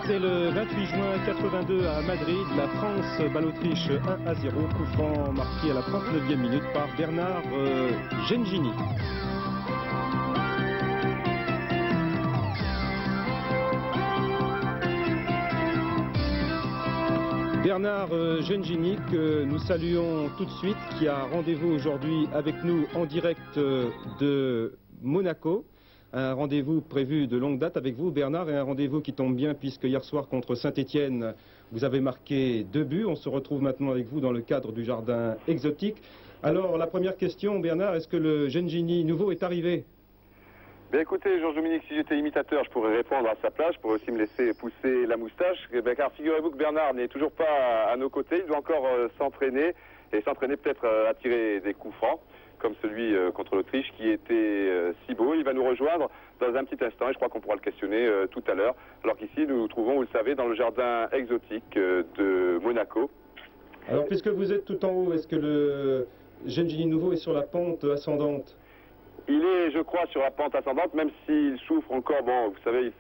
C'était le 28 juin 82 à Madrid. La France bat l'Autriche 1-0. Coup franc marqué à la 39e minute par Bernard Gengini. Bernard Gengini, que nous saluons tout de suite, qui a rendez-vous aujourd'hui avec nous en direct de Monaco. Un rendez-vous prévu de longue date avec vous, Bernard, et un rendez-vous qui tombe bien puisque hier soir contre Saint-Étienne, vous avez marqué 2 buts. On se retrouve maintenant avec vous dans le cadre du jardin exotique. Alors, la première question, Bernard, est-ce que le Gengini nouveau est arrivé? Ben écoutez, Georges-Dominique, si j'étais imitateur, je pourrais répondre à sa place, je pourrais aussi me laisser pousser la moustache, car figurez-vous que Bernard n'est toujours pas à nos côtés, il doit encore s'entraîner, et s'entraîner peut-être à tirer des coups francs, comme celui contre l'Autriche qui était si beau. Il va nous rejoindre dans un petit instant, et je crois qu'on pourra le questionner tout à l'heure, alors qu'ici nous nous trouvons, vous le savez, dans le jardin exotique de Monaco. Alors, puisque vous êtes tout en haut, est-ce que le Gengini nouveau est sur la pente ascendante? Il est, je crois, sur la pente ascendante, même s'il souffre encore. Bon, vous savez,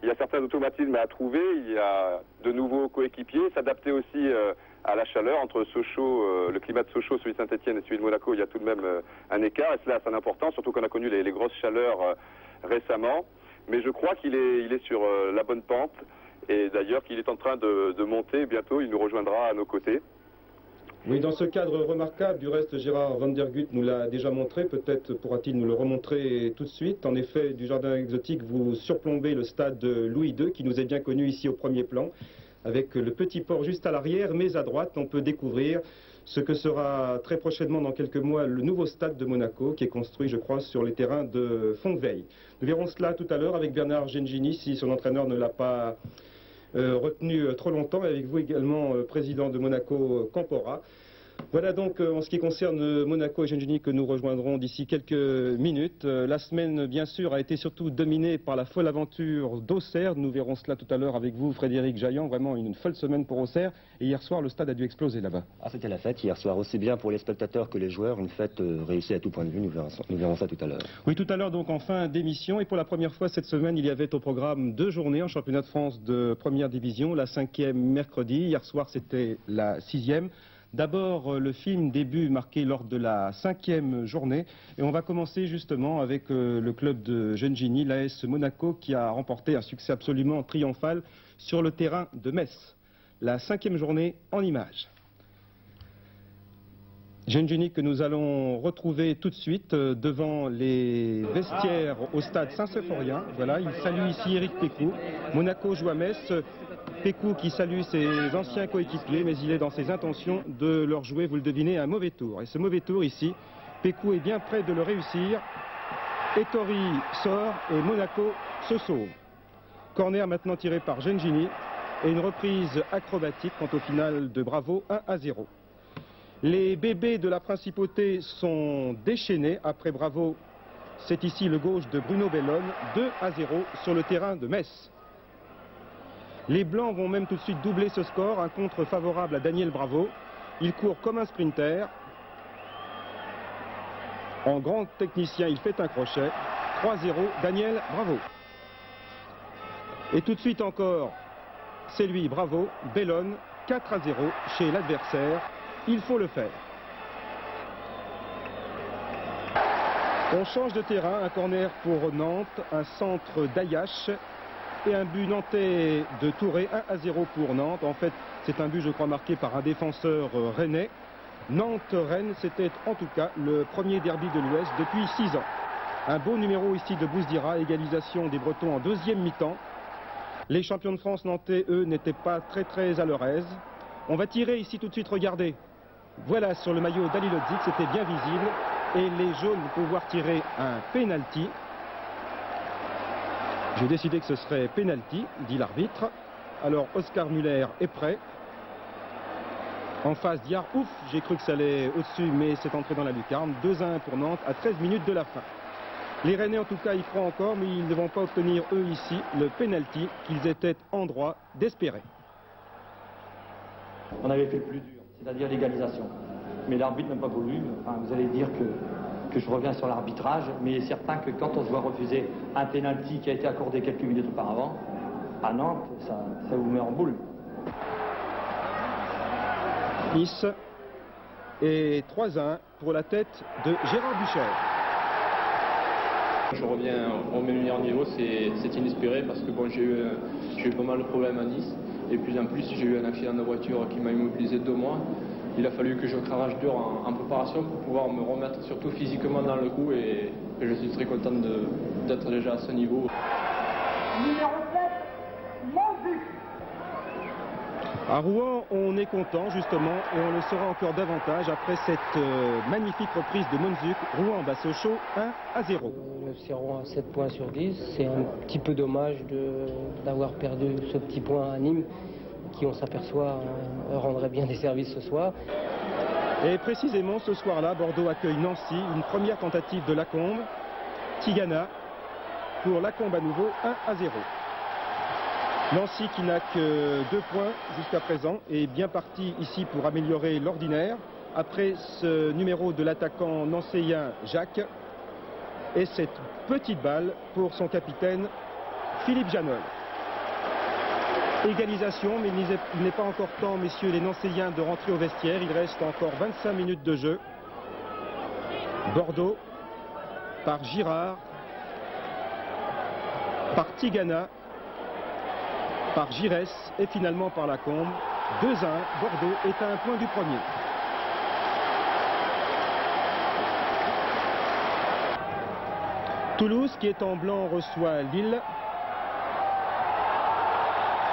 il y a certains automatismes à trouver. Il y a de nouveaux coéquipiers, s'adapter aussi à la chaleur. Entre Sochaux, le climat de Sochaux, celui de Saint-Étienne et celui de Monaco, il y a tout de même un écart. Et cela a son importance, surtout qu'on a connu les grosses chaleurs récemment. Mais je crois qu'il est sur la bonne pente. Et d'ailleurs, qu'il est en train de monter. Bientôt, il nous rejoindra à nos côtés. Oui, dans ce cadre remarquable, du reste, Gérard Van der Gut nous l'a déjà montré, peut-être pourra-t-il nous le remontrer tout de suite. En effet, du jardin exotique, vous surplombez le stade Louis II, qui nous est bien connu ici au premier plan, avec le petit port juste à l'arrière, mais à droite, on peut découvrir ce que sera très prochainement, dans quelques mois, le nouveau stade de Monaco, qui est construit, je crois, sur les terrains de Fontvieille. Nous verrons cela tout à l'heure avec Bernard Gengini, si son entraîneur ne l'a pas retenu trop longtemps, et avec vous également, président de Monaco, Campora. Voilà donc en ce qui concerne Monaco et Gengini que nous rejoindrons d'ici quelques minutes. La semaine, bien sûr, a été surtout dominée par la folle aventure d'Auxerre. Nous verrons cela tout à l'heure avec vous, Frédéric Jaillant. Vraiment une folle semaine pour Auxerre. Et hier soir, le stade a dû exploser là-bas. Ah, c'était la fête hier soir, aussi bien pour les spectateurs que les joueurs. Une fête réussie à tout point de vue. Nous verrons ça tout à l'heure. Oui, tout à l'heure, donc en fin d'émission. Et pour la première fois cette semaine, il y avait au programme 2 journées en championnat de France de première division. La 5e mercredi. Hier soir, c'était la 6e. D'abord, le film début marqué lors de la 5e journée. Et on va commencer justement avec le club de Gengini, l'AS Monaco, qui a remporté un succès absolument triomphal sur le terrain de Metz. La 5e journée en images. Gengini que nous allons retrouver tout de suite devant les vestiaires au stade Saint-Symphorien. Voilà, il salue ici Eric Pécou. Monaco joue à Metz. Pécou qui salue ses anciens coéquipiers, mais il est dans ses intentions de leur jouer, vous le devinez, un mauvais tour. Et ce mauvais tour ici, Pécou est bien près de le réussir. Ettori sort et Monaco se sauve. Corner maintenant tiré par Gengini et une reprise acrobatique quant au final de Bravo 1-0. Les bébés de la principauté sont déchaînés après Bravo. C'est ici le gauche de Bruno Bellone, 2-0 sur le terrain de Metz. Les Blancs vont même tout de suite doubler ce score, un contre favorable à Daniel Bravo. Il court comme un sprinter. En grand technicien, il fait un crochet. 3-0, Daniel Bravo. Et tout de suite encore, c'est lui, Bravo, Bellone, 4-0 chez l'adversaire. Il faut le faire. On change de terrain, un corner pour Nantes, un centre d'Ayache. Et un but nantais de Touré, 1-0 pour Nantes. En fait, c'est un but, je crois, marqué par un défenseur rennais. Nantes-Rennes, c'était en tout cas le premier derby de l'Ouest depuis 6 ans. Un beau numéro ici de Bouzdira, égalisation des Bretons en 2e mi-temps. Les champions de France nantais, eux, n'étaient pas très à leur aise. On va tirer ici tout de suite, regardez. Voilà, sur le maillot d'Ali Lodzik, c'était bien visible. Et les jaunes vont pouvoir tirer un penalty. J'ai décidé que ce serait penalty, dit l'arbitre. Alors Oscar Muller est prêt. En face Diar, ouf, j'ai cru que ça allait au-dessus, mais c'est entré dans la lucarne. 2-1 pour Nantes à 13 minutes de la fin. Les Rennais en tout cas y croient encore, mais ils ne vont pas obtenir eux ici le penalty qu'ils étaient en droit d'espérer. On avait fait le plus dur, c'est-à-dire l'égalisation. Mais l'arbitre n'a pas voulu. Enfin, vous allez dire que je reviens sur l'arbitrage, mais il est certain que quand on se voit refuser un pénalty qui a été accordé quelques minutes auparavant, à Nantes, ça vous met en boule. Nice et 3-1 pour la tête de Gérard Bucher. Je reviens au même meilleur niveau, c'est inespéré parce que bon, j'ai eu pas mal de problèmes à Nice. Et puis en plus, j'ai eu un accident de voiture qui m'a immobilisé 2 mois. Il a fallu que je cravache dur en préparation pour pouvoir me remettre surtout physiquement dans le coup et je suis très content d'être déjà à ce niveau. Numéro 7, Monzuc. À Rouen, on est content justement et on le sera encore davantage après cette magnifique reprise de Monzuc. Rouen bat Sochaux 1-0. Le FC Rouen a 7 points sur 10. C'est un petit peu dommage d'avoir perdu ce petit point à Nîmes qui, on s'aperçoit, rendrait bien des services ce soir. Et précisément ce soir-là, Bordeaux accueille Nancy, une première tentative de Lacombe. Tigana pour Lacombe à nouveau 1-0. Nancy qui n'a que 2 points jusqu'à présent est bien parti ici pour améliorer l'ordinaire après ce numéro de l'attaquant nancéen Jacques et cette petite balle pour son capitaine Philippe Janol. Égalisation, mais il n'est pas encore temps, messieurs les Nancéiens, de rentrer au vestiaire. Il reste encore 25 minutes de jeu. Bordeaux par Girard, par Tigana, par Giresse et finalement par Lacombe. 2-1, Bordeaux est à un point du premier. Toulouse, qui est en blanc, reçoit Lille.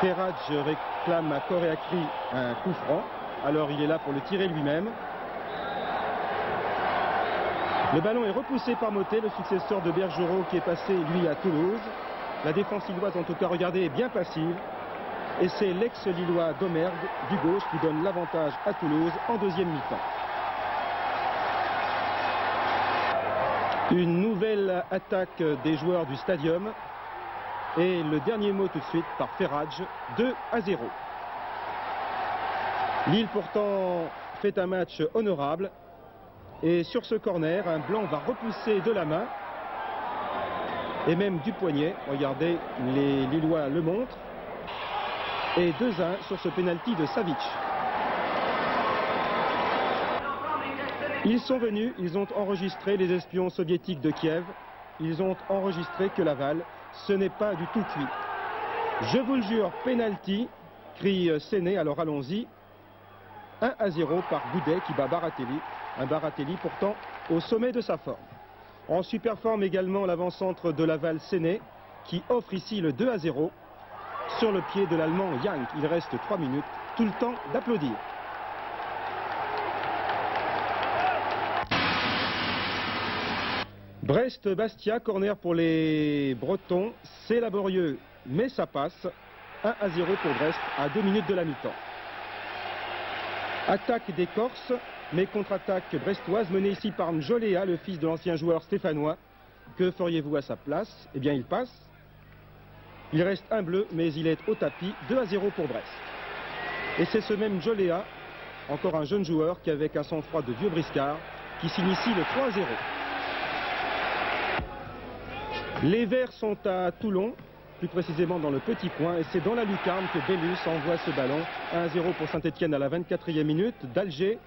Ferrage réclame à corps et à cri un coup franc. Alors il est là pour le tirer lui-même. Le ballon est repoussé par Motet, le successeur de Bergerot qui est passé, lui, à Toulouse. La défense lilloise, en tout cas, regardez, est bien passive. Et c'est l'ex-lillois Domergue, du gauche, qui donne l'avantage à Toulouse en deuxième mi-temps. Une nouvelle attaque des joueurs du Stadium. Et le dernier mot tout de suite par Ferrage, 2-0. Lille pourtant fait un match honorable. Et sur ce corner, un blanc va repousser de la main. Et même du poignet. Regardez, les Lillois le montrent. Et 2-1 sur ce pénalty de Savic. Ils sont venus, ils ont enregistré les espions soviétiques de Kiev. Ils ont enregistré que Laval, ce n'est pas du tout cuit. Je vous le jure, pénalty, crie Séné, alors allons-y. 1-0 par Goudet qui bat Baratelli. Un Baratelli pourtant au sommet de sa forme. En super forme également l'avant-centre de Laval Séné qui offre ici le 2-0 sur le pied de l'Allemand Jank. Il reste 3 minutes, tout le temps d'applaudir. Brest-Bastia, corner pour les Bretons, c'est laborieux, mais ça passe. 1-0 pour Brest à 2 minutes de la mi-temps. Attaque des Corses, mais contre-attaque brestoise menée ici par Njoléa, le fils de l'ancien joueur stéphanois. Que feriez-vous à sa place? Eh bien, il passe. Il reste un bleu, mais il est au tapis. 2-0 pour Brest. Et c'est ce même Njoléa, encore un jeune joueur, qui avec un sang-froid de vieux briscard, qui signe ici le 3-0. Les Verts sont à Toulon, plus précisément dans le petit coin, et c'est dans la lucarne que Bellus envoie ce ballon. 1-0 pour Saint-Etienne à la 24e minute. d'Alger,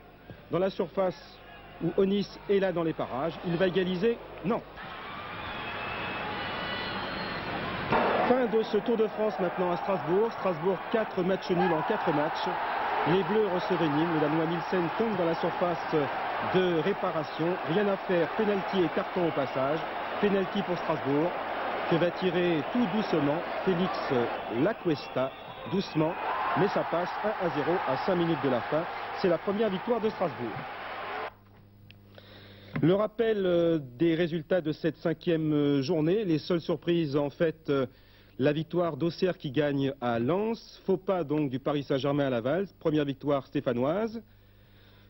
dans la surface où Onis est là dans les parages. Il va égaliser? Non. Fin de ce Tour de France maintenant à Strasbourg. Strasbourg, 4 matchs nuls en 4 matchs. Les Bleus recevaient Nîmes. Le Danois Nielsen tombe dans la surface de réparation. Rien à faire, pénalty et carton au passage. Pénalty pour Strasbourg, que va tirer tout doucement Félix Lacuesta, doucement, mais ça passe 1-0 à 5 minutes de la fin. C'est la première victoire de Strasbourg. Le rappel des résultats de cette 5e journée, les seules surprises en fait, la victoire d'Auxerre qui gagne à Lens, faux pas donc du Paris Saint-Germain à Laval, première victoire stéphanoise.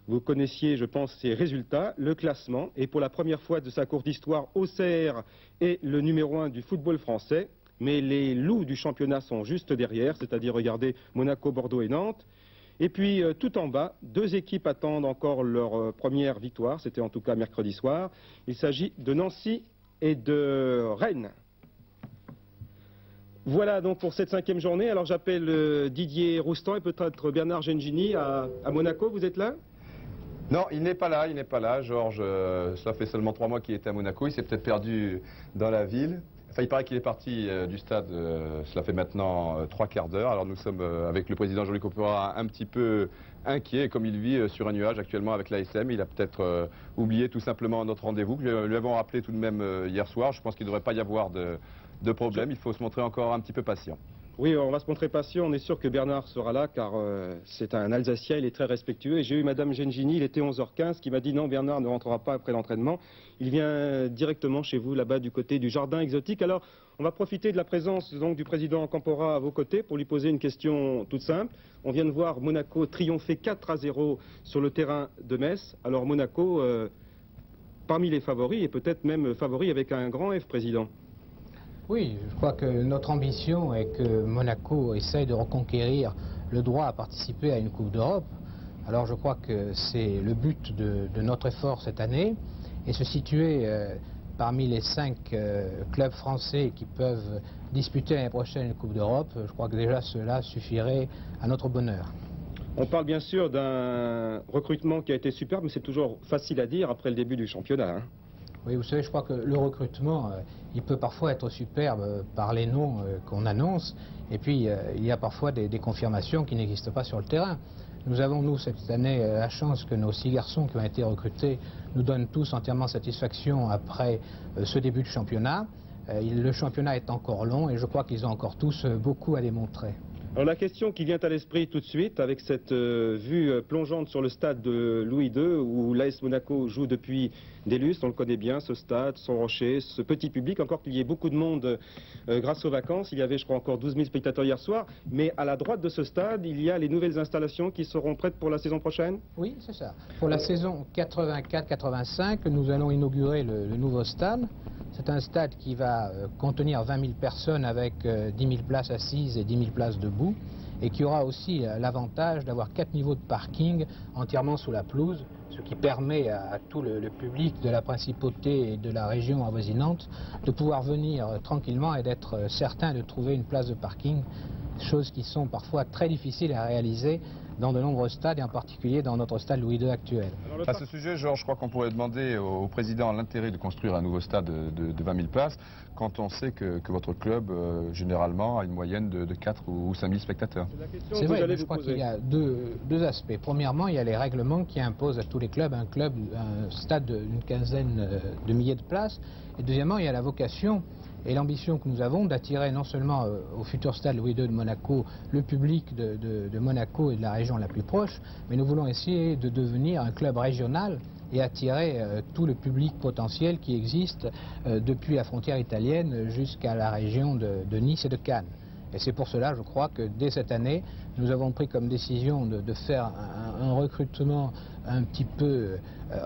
Vous connaissiez, je pense, ces résultats, le classement. Et pour la première fois de sa courte histoire, Auxerre est le numéro 1 du football français. Mais les loups du championnat sont juste derrière, c'est-à-dire, regardez, Monaco, Bordeaux et Nantes. Et puis, tout en bas, 2 équipes attendent encore leur première victoire. C'était en tout cas mercredi soir. Il s'agit de Nancy et de Rennes. Voilà donc pour cette 5e journée. Alors j'appelle Didier Roustan et peut-être Bernard Gengini à Monaco. Vous êtes là? Non, il n'est pas là. Georges, ça fait seulement 3 mois qu'il était à Monaco. Il s'est peut-être perdu dans la ville. Enfin, il paraît qu'il est parti du stade, cela fait maintenant 3 quarts d'heure. Alors nous sommes avec le président Jean-Luc Opera un petit peu inquiet, comme il vit sur un nuage actuellement avec l'ASM. Il a peut-être oublié tout simplement notre rendez-vous. Nous lui avons rappelé tout de même hier soir. Je pense qu'il ne devrait pas y avoir de problème. Il faut se montrer encore un petit peu patient. Oui, on va se montrer patient. On est sûr que Bernard sera là car c'est un Alsacien, il est très respectueux. Et j'ai eu Madame Gengini, il était 11h15, qui m'a dit non, Bernard ne rentrera pas après l'entraînement. Il vient directement chez vous, là-bas du côté du jardin exotique. Alors, on va profiter de la présence donc, du président Campora à vos côtés pour lui poser une question toute simple. On vient de voir Monaco triompher 4-0 sur le terrain de Metz. Alors Monaco, parmi les favoris, et peut-être même favori avec un grand F, président. Oui, je crois que notre ambition est que Monaco essaye de reconquérir le droit à participer à une Coupe d'Europe. Alors je crois que c'est le but de notre effort cette année, et se situer parmi les 5 clubs français qui peuvent disputer l'année prochaine une Coupe d'Europe, je crois que déjà cela suffirait à notre bonheur. On parle bien sûr d'un recrutement qui a été superbe, mais c'est toujours facile à dire après le début du championnat. Hein. Oui, vous savez, je crois que le recrutement, il peut parfois être superbe par les noms qu'on annonce, et puis il y a parfois des confirmations qui n'existent pas sur le terrain. Nous avons, nous, cette année, la chance que nos 6 garçons qui ont été recrutés nous donnent tous entièrement satisfaction après ce début de championnat. Le championnat est encore long et je crois qu'ils ont encore tous beaucoup à démontrer. Alors la question qui vient à l'esprit tout de suite, avec cette vue plongeante sur le stade de Louis II, où l'AS Monaco joue depuis des lustres, on le connaît bien, ce stade, son rocher, ce petit public, encore qu'il y ait beaucoup de monde grâce aux vacances. Il y avait, je crois, encore 12 000 spectateurs hier soir. Mais à la droite de ce stade, il y a les nouvelles installations qui seront prêtes pour la saison prochaine? Oui, c'est ça. Pour la saison 84-85, nous allons inaugurer le nouveau stade. C'est un stade qui va contenir 20 000 personnes avec 10 000 places assises et 10 000 places debout, et qui aura aussi l'avantage d'avoir 4 niveaux de parking entièrement sous la pelouse, ce qui permet à tout le public de la principauté et de la région avoisinante de pouvoir venir tranquillement et d'être certain de trouver une place de parking, choses qui sont parfois très difficiles à réaliser dans de nombreux stades, et en particulier dans notre stade Louis II actuel. À ce sujet, Georges, je crois qu'on pourrait demander au président l'intérêt de construire un nouveau stade de 20 000 places, quand on sait que votre club, généralement, a une moyenne de 4 ou 5 000 spectateurs. C'est vrai, mais je crois qu'il y a deux aspects. Premièrement, il y a les règlements qui imposent à tous les clubs un stade d'une quinzaine de milliers de places. Et deuxièmement, il y a la vocation et l'ambition que nous avons d'attirer non seulement au futur stade Louis II de Monaco le public de Monaco et de la région la plus proche, mais nous voulons essayer de devenir un club régional et attirer tout le public potentiel qui existe depuis la frontière italienne jusqu'à la région de Nice et de Cannes. Et c'est pour cela, je crois, que dès cette année, nous avons pris comme décision de faire un recrutement un petit peu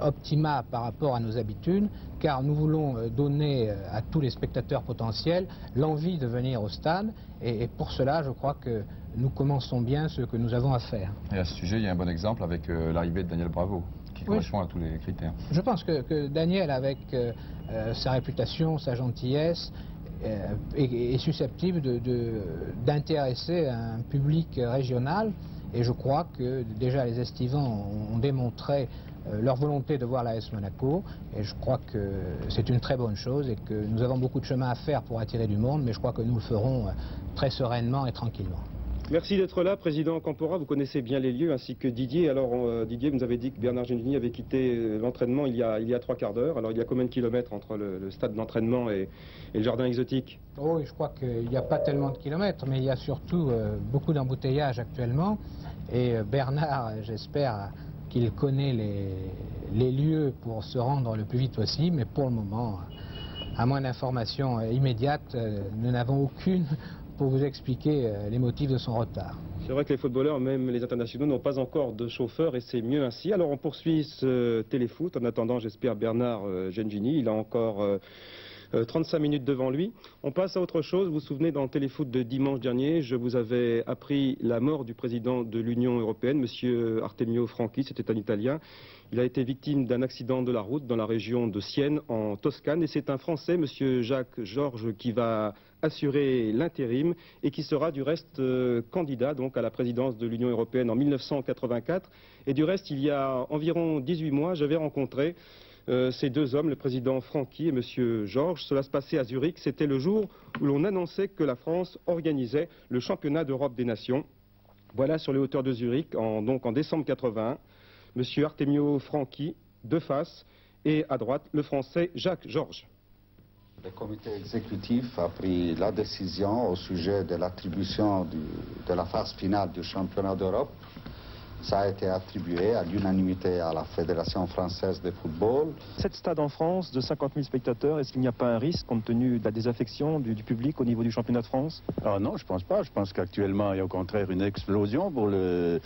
optimal par rapport à nos habitudes, car nous voulons donner à tous les spectateurs potentiels l'envie de venir au stade, et pour cela, je crois que nous commençons bien ce que nous avons à faire. Et à ce sujet, il y a un bon exemple avec l'arrivée de Daniel Bravo, qui correspond à tous les critères. Je pense que Daniel, avec sa réputation, sa gentillesse, est susceptible d'intéresser un public régional, et je crois que déjà les Estivants ont démontré leur volonté de voir l'AS Monaco, et je crois que c'est une très bonne chose et que nous avons beaucoup de chemin à faire pour attirer du monde, mais je crois que nous le ferons très sereinement et tranquillement. Merci d'être là, président Campora. Vous connaissez bien les lieux, ainsi que Didier. Alors, Didier, vous nous avez dit que Bernard Gengini avait quitté l'entraînement il y a 3 quarts d'heure. Alors, il y a combien de kilomètres entre le stade d'entraînement et le jardin exotique? Oh, oui, je crois qu'il n'y a pas tellement de kilomètres, mais il y a surtout beaucoup d'embouteillages actuellement. Et Bernard, j'espère qu'il connaît les lieux pour se rendre le plus vite possible, mais pour le moment, à moins d'informations immédiates, nous n'avons aucune pour vous expliquer les motifs de son retard. C'est vrai que les footballeurs, même les internationaux, n'ont pas encore de chauffeur, et c'est mieux ainsi. Alors on poursuit ce téléfoot. En attendant, j'espère, Bernard Gengini. Il a encore 35 minutes devant lui. On passe à autre chose. Vous vous souvenez, dans Téléfoot de dimanche dernier, je vous avais appris la mort du président de l'Union européenne, M. Artemio Franchi, c'était un Italien. Il a été victime d'un accident de la route dans la région de Sienne, en Toscane. Et c'est un Français, M. Jacques Georges, qui va assurer l'intérim et qui sera du reste candidat donc, à la présidence de l'Union européenne en 1984. Et du reste, il y a environ 18 mois, j'avais rencontré ces deux hommes, le président Franchi et M. Georges. Cela se passait à Zurich. C'était le jour où l'on annonçait que la France organisait le championnat d'Europe des nations. Voilà sur les hauteurs de Zurich, donc en décembre 81, M. Artemio Franchi de face et à droite le Français Jacques Georges. Le comité exécutif a pris la décision au sujet de l'attribution de la phase finale du championnat d'Europe. Ça a été attribué à l'unanimité à la Fédération française de football. 7 stades en France de 50 000 spectateurs, est-ce qu'il n'y a pas un risque compte tenu de la désaffection du public au niveau du championnat de France? Non, je ne pense pas. Je pense qu'actuellement, il y a au contraire une explosion pour le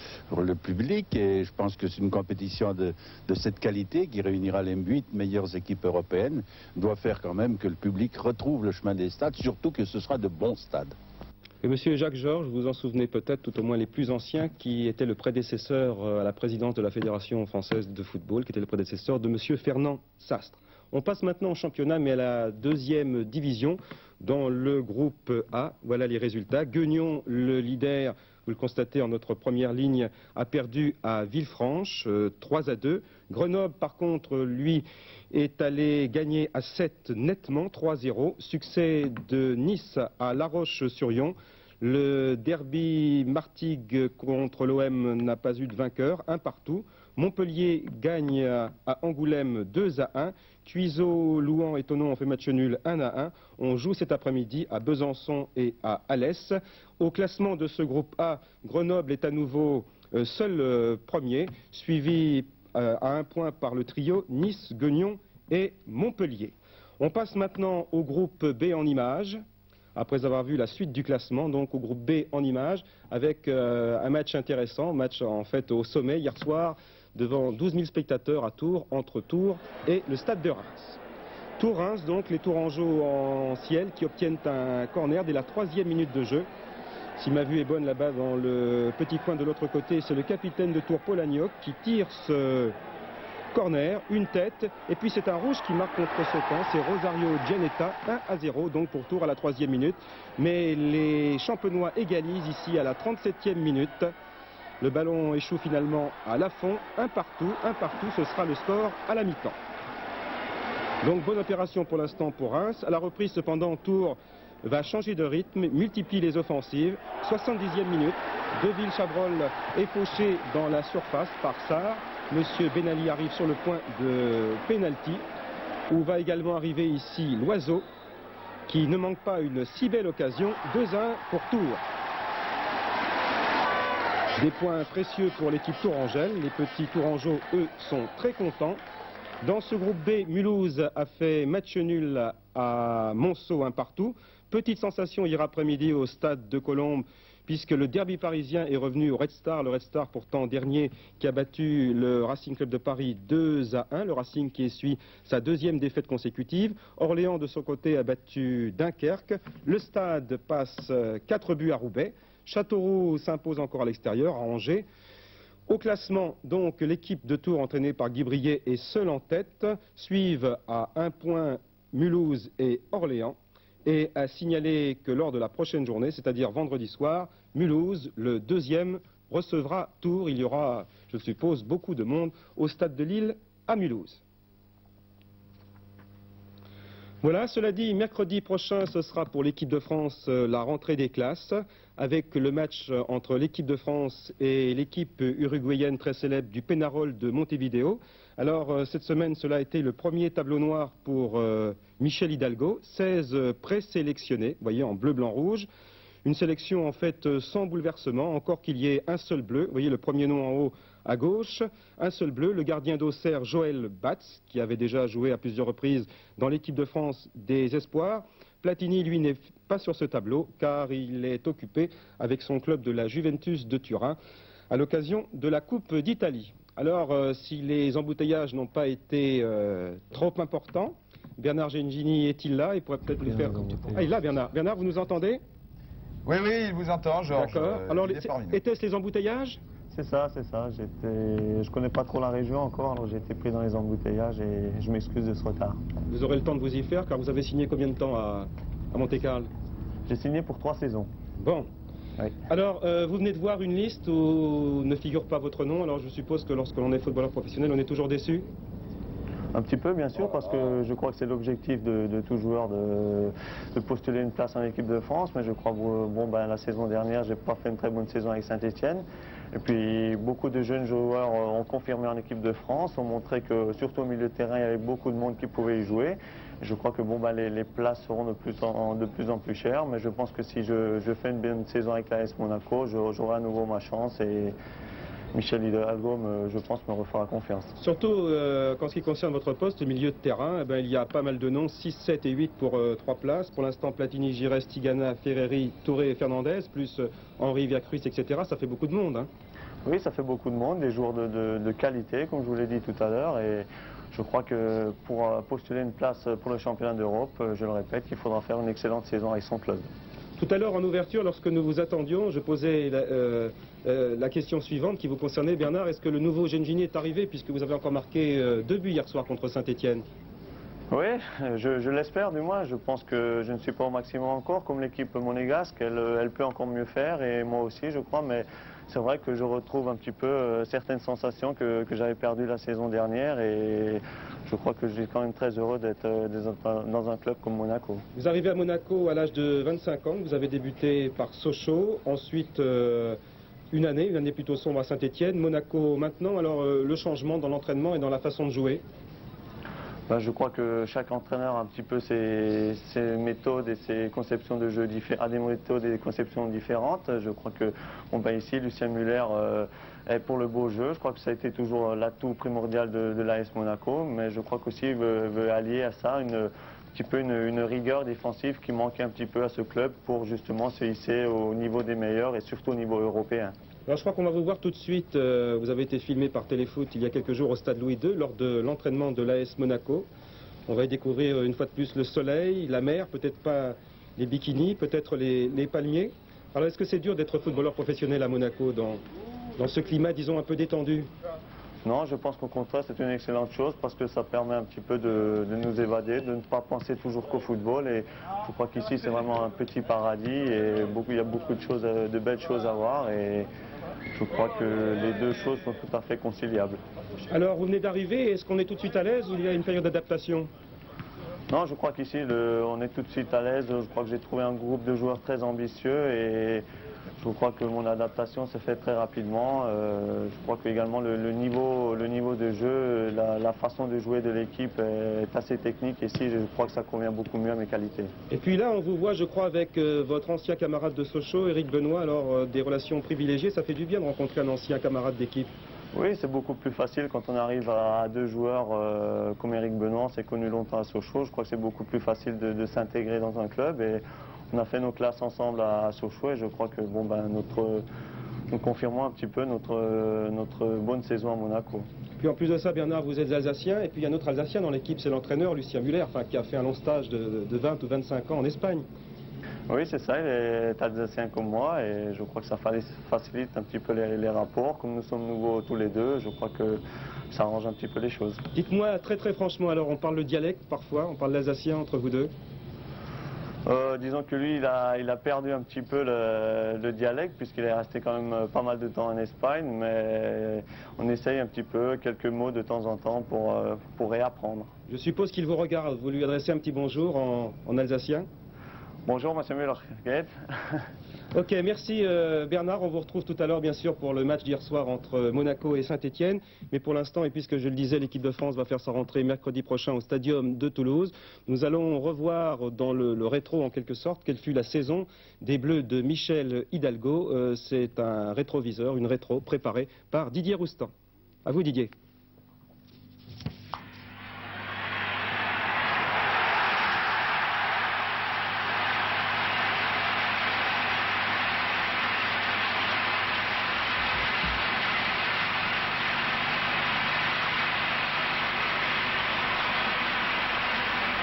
public et je pense que c'est une compétition de cette qualité qui réunira les 8 meilleures équipes européennes doit faire quand même que le public retrouve le chemin des stades, surtout que ce sera de bons stades. Et M. Jacques Georges, vous en souvenez peut-être, tout au moins les plus anciens, qui était le prédécesseur à la présidence de la Fédération française de football, qui était le prédécesseur de M. Fernand Sastre. On passe maintenant au championnat, mais à la deuxième division, dans le groupe A. Voilà les résultats. Guignon, le leader, vous le constatez en notre première ligne, a perdu à Villefranche, 3-2. Grenoble, par contre, lui, est allé gagner à 7 nettement, 3-0. Succès de Nice à La Roche-sur-Yon. Le derby Martigues contre l'OM n'a pas eu de vainqueur, 1 partout. Montpellier gagne à Angoulême 2-1. Cuiseaux, Louhans et Thonon ont fait match nul 1-1. On joue cet après-midi à Besançon et à Alès. Au classement de ce groupe A, Grenoble est à nouveau seul premier, suivi à 1 point par le trio Nice, Guignon et Montpellier. On passe maintenant au groupe B en images. Après avoir vu la suite du classement, donc au groupe B en images, avec un match intéressant, match en fait au sommet hier soir, devant 12 000 spectateurs à Tours, entre Tours et le stade de Reims. Tours-Reims, donc les Tourangeaux en ciel qui obtiennent un corner dès la 3e minute de jeu. Si ma vue est bonne là-bas dans le petit coin de l'autre côté, c'est le capitaine de Tours, Paul Agnoc, qui tire ce corner, une tête, et puis c'est un rouge qui marque contre ce camp, c'est Rosario Gianetta, 1-0 donc pour Tours à la 3e minute. Mais les Champenois égalisent ici à la 37e minute. Le ballon échoue finalement à Lafond, 1 partout, ce sera le score à la mi-temps. Donc bonne opération pour l'instant pour Reims. À la reprise cependant, Tours va changer de rythme, multiplie les offensives. 70e minute, Deville-Chabrol est fauché dans la surface par Sarr. Monsieur Benali arrive sur le point de pénalty, où va également arriver ici Loiseau, qui ne manque pas une si belle occasion. 2-1 pour Tours. Des points précieux pour l'équipe tourangelle. Les petits Tourangeaux, eux, sont très contents. Dans ce groupe B, Mulhouse a fait match nul à Monceau, 1 partout. Petite sensation hier après-midi au stade de Colombes, puisque le derby parisien est revenu au Red Star. Le Red Star pourtant dernier qui a battu le Racing Club de Paris 2-1. Le Racing qui essuie sa 2e défaite consécutive. Orléans de son côté a battu Dunkerque. Le stade passe 4 buts à Roubaix. Châteauroux s'impose encore à l'extérieur, à Angers. Au classement, donc, l'équipe de Tours entraînée par Guy Briet est seule en tête. Suivent à 1 point Mulhouse et Orléans. Et à signaler que lors de la prochaine journée, c'est-à-dire vendredi soir, Mulhouse, le 2e, recevra Tours. Il y aura, je suppose, beaucoup de monde au stade de Lille à Mulhouse. Voilà, cela dit, mercredi prochain, ce sera pour l'équipe de France la rentrée des classes, avec le match entre l'équipe de France et l'équipe uruguayenne très célèbre du Pénarol de Montevideo. Alors, cette semaine, cela a été le premier tableau noir pour Michel Hidalgo, 16 présélectionnés, vous voyez, en bleu, blanc, rouge. Une sélection en fait sans bouleversement, encore qu'il y ait un seul bleu. Vous voyez le premier nom en haut à gauche, un seul bleu, le gardien d'Auxerre Joël Batz, qui avait déjà joué à plusieurs reprises dans l'équipe de France des Espoirs. Platini, lui, n'est pas sur ce tableau, car il est occupé avec son club de la Juventus de Turin, à l'occasion de la Coupe d'Italie. Alors, si les embouteillages n'ont pas été trop importants, Bernard Gengini est-il là? Il pourrait peut-être nous faire... Ah, il est là, Bernard. Bernard, vous nous entendez? Oui, oui, il vous entend, Georges. D'accord. Alors, était-ce les embouteillages? C'est ça, c'est ça. Je connais pas trop la région encore, alors j'ai été pris dans les embouteillages et je m'excuse de ce retard. Vous aurez le temps de vous y faire, car vous avez signé combien de temps à Monte-Carlo? J'ai signé pour 3 saisons. Bon. Oui. Alors, vous venez de voir une liste où ne figure pas votre nom, alors je suppose que lorsque l'on est footballeur professionnel, on est toujours déçu? Un petit peu, bien sûr, parce que je crois que c'est l'objectif de tout joueur de postuler une place en équipe de France. Mais je crois que la saison dernière, j'ai pas fait une très bonne saison avec Saint-Etienne. Et puis, beaucoup de jeunes joueurs ont confirmé en équipe de France, ont montré que, surtout au milieu de terrain, il y avait beaucoup de monde qui pouvait y jouer. Je crois que les places seront de plus en plus chères. Mais je pense que si je fais une bonne saison avec l'AS Monaco, j'aurai à nouveau ma chance. Et Michel Hidalgo, je pense, me refera confiance. Surtout, qu'en ce qui concerne votre poste, milieu de terrain, il y a pas mal de noms, 6, 7 et 8 pour 3 places. Pour l'instant, Platini, Giresse, Tigana, Ferreri, Touré et Fernandez, plus Henri, Viacruz, etc. Ça fait beaucoup de monde. Hein. Oui, ça fait beaucoup de monde, des joueurs de qualité, comme je vous l'ai dit tout à l'heure. Et je crois que pour postuler une place pour le championnat d'Europe, je le répète, il faudra faire une excellente saison avec son club. Tout à l'heure, en ouverture, lorsque nous vous attendions, je posais la question suivante qui vous concernait, Bernard. Est-ce que le nouveau Gengini est arrivé, puisque vous avez encore marqué 2 buts hier soir contre Saint-Etienne? Oui, je l'espère du moins. Je pense que je ne suis pas au maximum encore, comme l'équipe monégasque. Elle peut encore mieux faire, et moi aussi, je crois. Mais c'est vrai que je retrouve un petit peu certaines sensations que j'avais perdues la saison dernière. Et je crois que je suis quand même très heureux d'être dans un club comme Monaco. Vous arrivez à Monaco à l'âge de 25 ans. Vous avez débuté par Sochaux, ensuite une année plutôt sombre à Saint-Etienne. Monaco maintenant. Alors le changement dans l'entraînement et dans la façon de jouer? Je crois que chaque entraîneur a un petit peu ses méthodes et ses conceptions de jeu a des méthodes et des conceptions différentes. Je crois que ici, Lucien Muller est pour le beau jeu. Je crois que ça a été toujours l'atout primordial de l'AS Monaco, mais je crois qu'aussi il veut allier à ça une rigueur défensive qui manquait un petit peu à ce club pour justement se hisser au niveau des meilleurs et surtout au niveau européen. Alors je crois qu'on va vous voir tout de suite. Vous avez été filmé par Téléfoot il y a quelques jours au stade Louis II lors de l'entraînement de l'AS Monaco. On va y découvrir une fois de plus le soleil, la mer, peut-être pas les bikinis, peut-être les palmiers. Alors est-ce que c'est dur d'être footballeur professionnel à Monaco dans ce climat, disons, un peu détendu? Non, je pense qu'au contraire, c'est une excellente chose parce que ça permet un petit peu de nous évader, de ne pas penser toujours qu'au football. Et je crois qu'ici, c'est vraiment un petit paradis et il y a beaucoup de belles choses à voir. Et je crois que les deux choses sont tout à fait conciliables. Alors, vous venez d'arriver, est-ce qu'on est tout de suite à l'aise ou il y a une période d'adaptation? Non, je crois qu'ici, on est tout de suite à l'aise. Je crois que j'ai trouvé un groupe de joueurs très ambitieux et je crois que mon adaptation s'est faite très rapidement. Je crois que également le niveau de jeu, la façon de jouer de l'équipe est assez technique et ici, je crois que ça convient beaucoup mieux à mes qualités. Et puis là, on vous voit, je crois, avec votre ancien camarade de Sochaux, Éric Benoît, alors des relations privilégiées. Ça fait du bien de rencontrer un ancien camarade d'équipe. Oui, c'est beaucoup plus facile quand on arrive à 2 joueurs comme Éric Benoît, on s'est connu longtemps à Sochaux. Je crois que c'est beaucoup plus facile de s'intégrer dans un club. Et on a fait nos classes ensemble à Sochaux et je crois que nous confirmons un petit peu notre bonne saison à Monaco. Puis en plus de ça, Bernard, vous êtes alsacien et puis il y a un autre alsacien dans l'équipe, c'est l'entraîneur Lucien Muller, qui a fait un long stage de 20 ou 25 ans en Espagne. Oui, c'est ça, il est alsacien comme moi et je crois que ça facilite un petit peu les rapports. Comme nous sommes nouveaux tous les deux, je crois que ça arrange un petit peu les choses. Dites-moi très franchement, alors on parle le dialecte parfois, on parle l'alsacien entre vous deux? Disons que lui, il a perdu un petit peu le dialecte puisqu'il est resté quand même pas mal de temps en Espagne, mais on essaye un petit peu, quelques mots de temps en temps pour réapprendre. Je suppose qu'il vous regarde, vous lui adressez un petit bonjour en alsacien? Bonjour, monsieur Müller. Ok, merci Bernard. On vous retrouve tout à l'heure, bien sûr, pour le match d'hier soir entre Monaco et Saint-Etienne. Mais pour l'instant, et puisque je le disais, l'équipe de France va faire sa rentrée mercredi prochain au Stadium de Toulouse. Nous allons revoir dans le rétro, en quelque sorte, quelle fut la saison des Bleus de Michel Hidalgo. C'est un rétroviseur, une rétro préparée par Didier Roustan. À vous, Didier.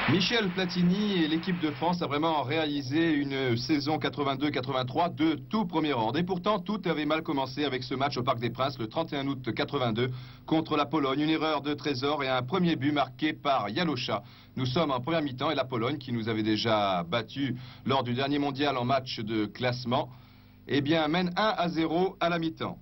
Michel Platini et l'équipe de France a vraiment réalisé une saison 82-83 de tout premier ordre. Et pourtant, tout avait mal commencé avec ce match au Parc des Princes le 31 août 82 contre la Pologne. Une erreur de Trésor et un premier but marqué par Yalosha. Nous sommes en première mi-temps et la Pologne, qui nous avait déjà battus lors du dernier mondial en match de classement, eh bien, mène 1-0 à la mi-temps.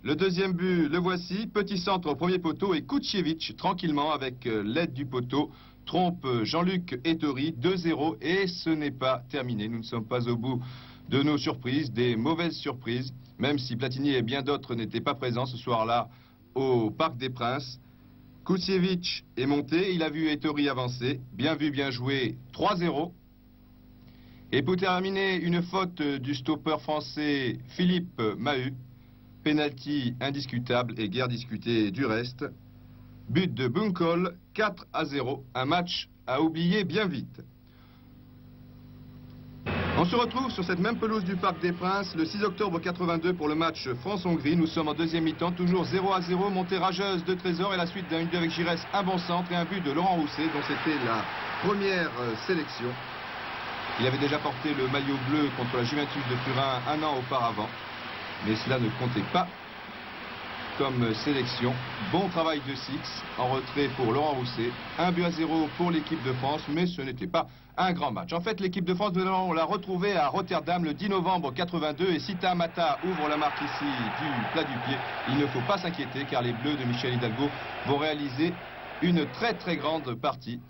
Le deuxième but, le voici. Petit centre au premier poteau et Kutsiewicz, tranquillement, avec l'aide du poteau, trompe Jean-Luc Ettori, 2-0, et ce n'est pas terminé. Nous ne sommes pas au bout de nos surprises, des mauvaises surprises, même si Platini et bien d'autres n'étaient pas présents ce soir-là au Parc des Princes. Kutsiewicz est monté, il a vu Ettori avancer, bien vu, bien joué, 3-0. Et pour terminer, une faute du stopper français Philippe Mahut, penalty indiscutable et guère discuté du reste. But de Bunkol, 4-0, un match à oublier bien vite. On se retrouve sur cette même pelouse du Parc des Princes le 6 octobre 82 pour le match France-Hongrie. Nous sommes en deuxième mi-temps, toujours 0-0, montée rageuse de Trésor et la suite d'un 1-2 avec Giresse, un bon centre et un but de Laurent Rousset, dont c'était la première sélection. Il avait déjà porté le maillot bleu contre la Juventus de Turin un an auparavant, mais cela ne comptait pas comme sélection. Bon travail de Six en retrait pour Laurent Rousset. 1-0 pour l'équipe de France, mais ce n'était pas un grand match. En fait, l'équipe de France, nous allons la retrouver à Rotterdam le 10 novembre 82 et Sita Mata ouvre la marque ici du plat du pied. Il ne faut pas s'inquiéter car les Bleus de Michel Hidalgo vont réaliser une très grande partie.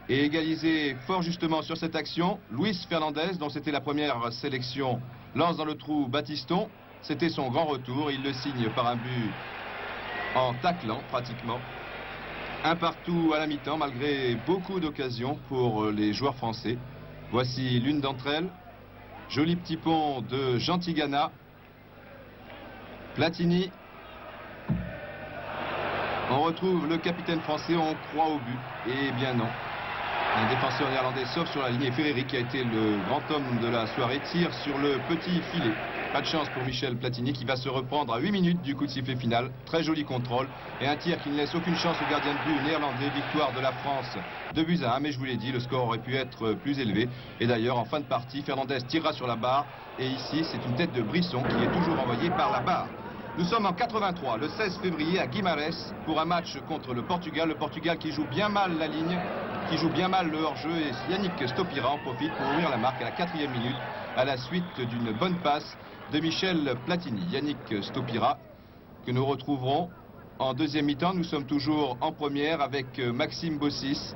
Et égaliser fort justement sur cette action, Luis Fernandez, dont c'était la première sélection, lance dans le trou Battiston. C'était son grand retour, il le signe par un but en taclant pratiquement. Un partout à la mi-temps malgré beaucoup d'occasions pour les joueurs français. Voici l'une d'entre elles. Joli petit pont de Gentigana. Platini. On retrouve le capitaine français, on croit au but. Eh bien non. Un défenseur néerlandais sauf sur la ligne et Ferreri, qui a été le grand homme de la soirée, tire sur le petit filet. Pas de chance pour Michel Platini qui va se reprendre à 8 minutes du coup de sifflet final. Très joli contrôle et un tir qui ne laisse aucune chance au gardien de but néerlandais. Victoire de la France 2-1, mais je vous l'ai dit, le score aurait pu être plus élevé. Et d'ailleurs, en fin de partie, Fernandez tirera sur la barre. Et ici, c'est une tête de Brisson qui est toujours envoyée par la barre. Nous sommes en 83, le 16 février à Guimarães pour un match contre le Portugal. Le Portugal qui joue bien mal la ligne, qui joue bien mal le hors-jeu. Et Yannick Stopira en profite pour ouvrir la marque à la 4e minute à la suite d'une bonne passe de Michel Platini. Yannick Stopira que nous retrouverons en deuxième mi-temps. Nous sommes toujours en première avec Maxime Bossis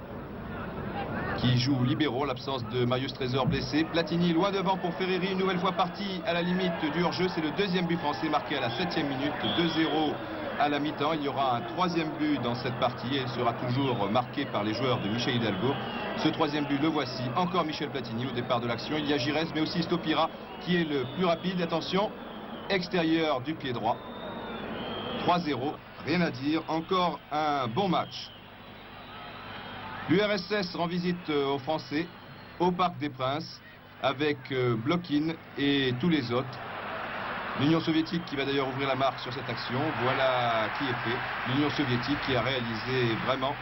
qui joue libéraux, l'absence de Marius Trésor blessé. Platini loin devant pour Ferreri, une nouvelle fois parti à la limite du hors-jeu. C'est le deuxième but français marqué à la 7e minute, 2-0 à la mi-temps. Il y aura un troisième but dans cette partie et il sera toujours marqué par les joueurs de Michel Hidalgo. Ce troisième but, le voici, encore Michel Platini au départ de l'action. Il y a Giresse mais aussi Stopira qui est le plus rapide. Attention, extérieur du pied droit. 3-0, rien à dire, encore un bon match. L'URSS rend visite aux Français au Parc des Princes avec Blokin et tous les autres. L'Union soviétique qui va d'ailleurs ouvrir la marque sur cette action. Voilà qui est fait. L'Union soviétique qui a réalisé vraiment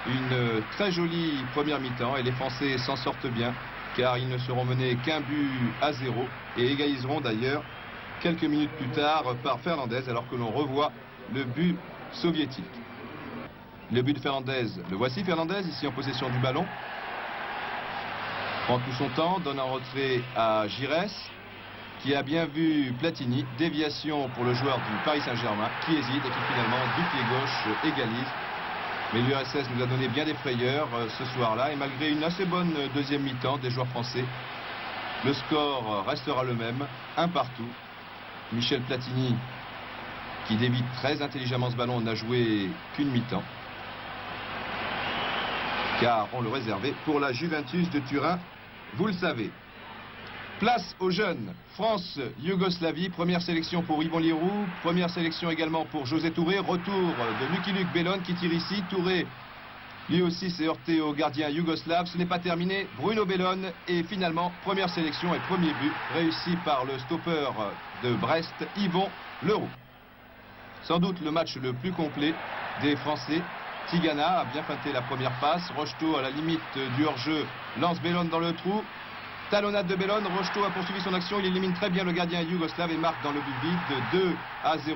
une très jolie première mi-temps et les Français s'en sortent bien car ils ne seront menés qu'un but à 0 et égaliseront d'ailleurs quelques minutes plus tard par Fernandez alors que l'on revoit le but soviétique. Le but de Fernandez, le voici Fernandez ici en possession du ballon. Prend tout son temps, donne un retrait à Giresse qui a bien vu Platini. Déviation pour le joueur du Paris Saint-Germain qui hésite et qui finalement du pied gauche égalise. Mais l'URSS nous a donné bien des frayeurs ce soir-là et malgré une assez bonne deuxième mi-temps des joueurs français, le score restera le même, un partout. Michel Platini qui dévie très intelligemment ce ballon n'a joué qu'une mi-temps. Car on le réservait pour la Juventus de Turin, vous le savez. Place aux jeunes. France-Yougoslavie, première sélection pour Yvon Liroux, première sélection également pour José Touré. Retour de Lucky Luke Bellone qui tire ici. Touré, lui aussi, s'est heurté au gardien yougoslave. Ce n'est pas terminé. Bruno Bellone et finalement, première sélection et premier but réussi par le stopper de Brest, Yvon Leroux. Sans doute le match le plus complet des Français. Tigana a bien feinté la première passe. Rocheteau à la limite du hors-jeu lance Bellone dans le trou. Talonnade de Bellone, Rocheteau a poursuivi son action, il élimine très bien le gardien yougoslave et marque dans le but vide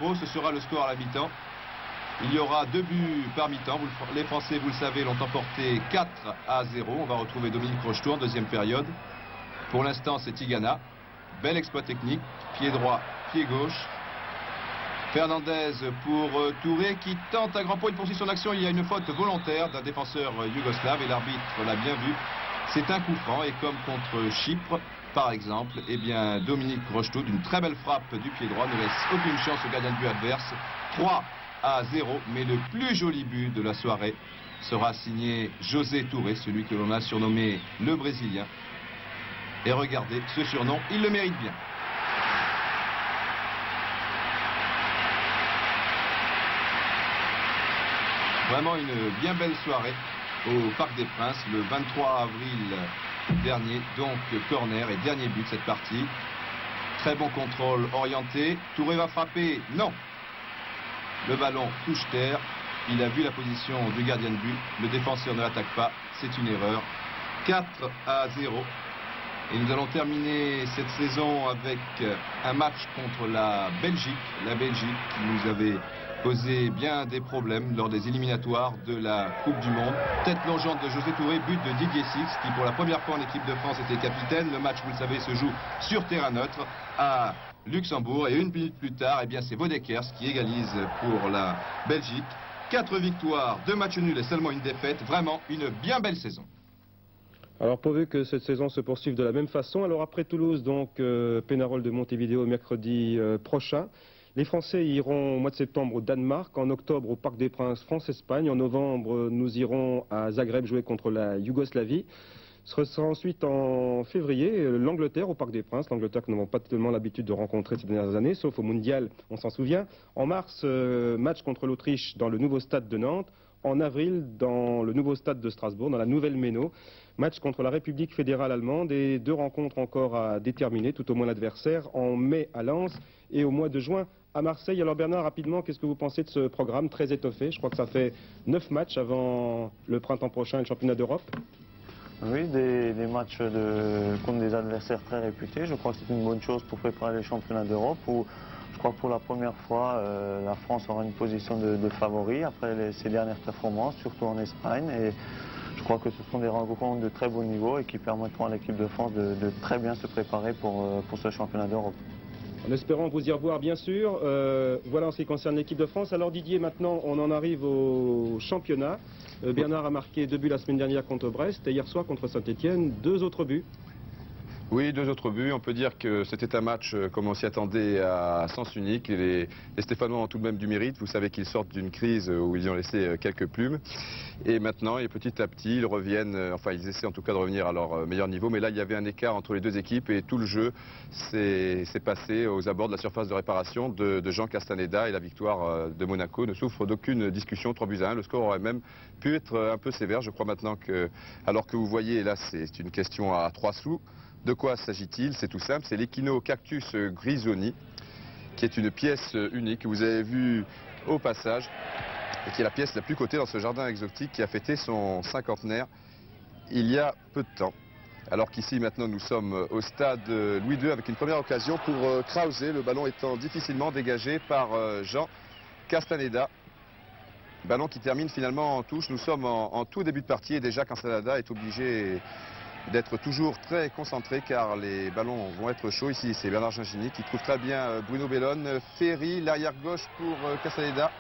2-0, ce sera le score à la mi-temps. Il y aura 2 buts par mi-temps, les Français, vous le savez, l'ont emporté 4-0. On va retrouver Dominique Rocheteau en deuxième période. Pour l'instant, c'est Tigana. Bel exploit technique, pied droit, pied gauche. Fernandez pour Touré qui tente à grand point, il poursuit son action, il y a une faute volontaire d'un défenseur yougoslave et l'arbitre l'a bien vu. C'est un coup franc et comme contre Chypre, par exemple, eh bien Dominique Rocheteau d'une très belle frappe du pied droit ne laisse aucune chance au gardien de but adverse. 3-0, mais le plus joli but de la soirée sera signé José Touré, celui que l'on a surnommé le Brésilien. Et regardez ce surnom, il le mérite bien. Vraiment une bien belle soirée au Parc des Princes le 23 avril dernier, donc corner et dernier but de cette partie. Très bon contrôle orienté. Touré va frapper, non. Le ballon touche terre. Il a vu la position du gardien de but. Le défenseur ne l'attaque pas. C'est une erreur. 4-0. Et nous allons terminer cette saison avec un match contre la Belgique. La Belgique qui nous avait posé bien des problèmes lors des éliminatoires de la Coupe du Monde. Tête plongeante de José Touré, but de Didier Six qui pour la première fois en équipe de France était capitaine. Le match, vous le savez, se joue sur terrain neutre à Luxembourg. Et une minute plus tard, eh bien c'est Bodekers qui égalise pour la Belgique. 4 victoires, 2 matchs nuls et seulement une défaite. Vraiment une bien belle saison. Alors pourvu que cette saison se poursuive de la même façon. Alors après Toulouse, donc Pénarol de Montevideo mercredi prochain. Les Français iront au mois de septembre au Danemark, en octobre au Parc des Princes France-Espagne, en novembre nous irons à Zagreb jouer contre la Yougoslavie. Ce sera ensuite en février l'Angleterre au Parc des Princes, l'Angleterre que nous n'avons pas tellement l'habitude de rencontrer ces dernières années, sauf au Mondial, on s'en souvient. En mars, match contre l'Autriche dans le nouveau stade de Nantes. En avril, dans le nouveau stade de Strasbourg, dans la nouvelle Méno. Match contre la République fédérale allemande et 2 rencontres encore à déterminer, tout au moins l'adversaire, en mai à Lens et au mois de juin à Marseille. Alors Bernard, rapidement, qu'est-ce que vous pensez de ce programme très étoffé? Je crois que ça fait 9 matchs avant le printemps prochain et le championnat d'Europe. Oui, des matchs contre des adversaires très réputés. Je crois que c'est une bonne chose pour préparer les championnats d'Europe où je crois que pour la première fois, la France aura une position de favori après ses dernières performances, surtout en Espagne. Et je crois que ce sont des rencontres de très bon niveau et qui permettront à l'équipe de France de très bien se préparer pour ce championnat d'Europe. En espérant vous y revoir, bien sûr. Voilà en ce qui concerne l'équipe de France. Alors Didier, maintenant, on en arrive au championnat. Bernard a marqué 2 buts la semaine dernière contre Brest et hier soir contre Saint-Etienne, 2 autres buts. Oui, 2 autres buts. On peut dire que c'était un match comme on s'y attendait à sens unique. Les Stéphanois ont tout de même du mérite. Vous savez qu'ils sortent d'une crise où ils ont laissé quelques plumes. Et maintenant, et petit à petit, ils reviennent, enfin ils essaient en tout cas de revenir à leur meilleur niveau. Mais là, il y avait un écart entre les 2 équipes et tout le jeu s'est passé aux abords de la surface de réparation de Jean Castaneda. Et la victoire de Monaco ne souffre d'aucune discussion. 3-1. Le score aurait même pu être un peu sévère. Je crois maintenant que, alors que vous voyez, là, c'est une question à 3 sous. De quoi s'agit-il? C'est tout simple, c'est l'Equino Cactus Grisoni, qui est une pièce unique que vous avez vue au passage, et qui est la pièce la plus cotée dans ce jardin exotique qui a fêté son 50aire il y a peu de temps. Alors qu'ici maintenant nous sommes au stade Louis II avec une première occasion pour Krause, le ballon étant difficilement dégagé par Jean Castaneda. Ballon qui termine finalement en touche. Nous sommes en tout début de partie et déjà Castaneda est obligé d'être toujours très concentré car les ballons vont être chauds. Ici c'est Bernard Gingini qui trouve très bien Bruno Bellone. Ferry, l'arrière gauche pour Castaneda.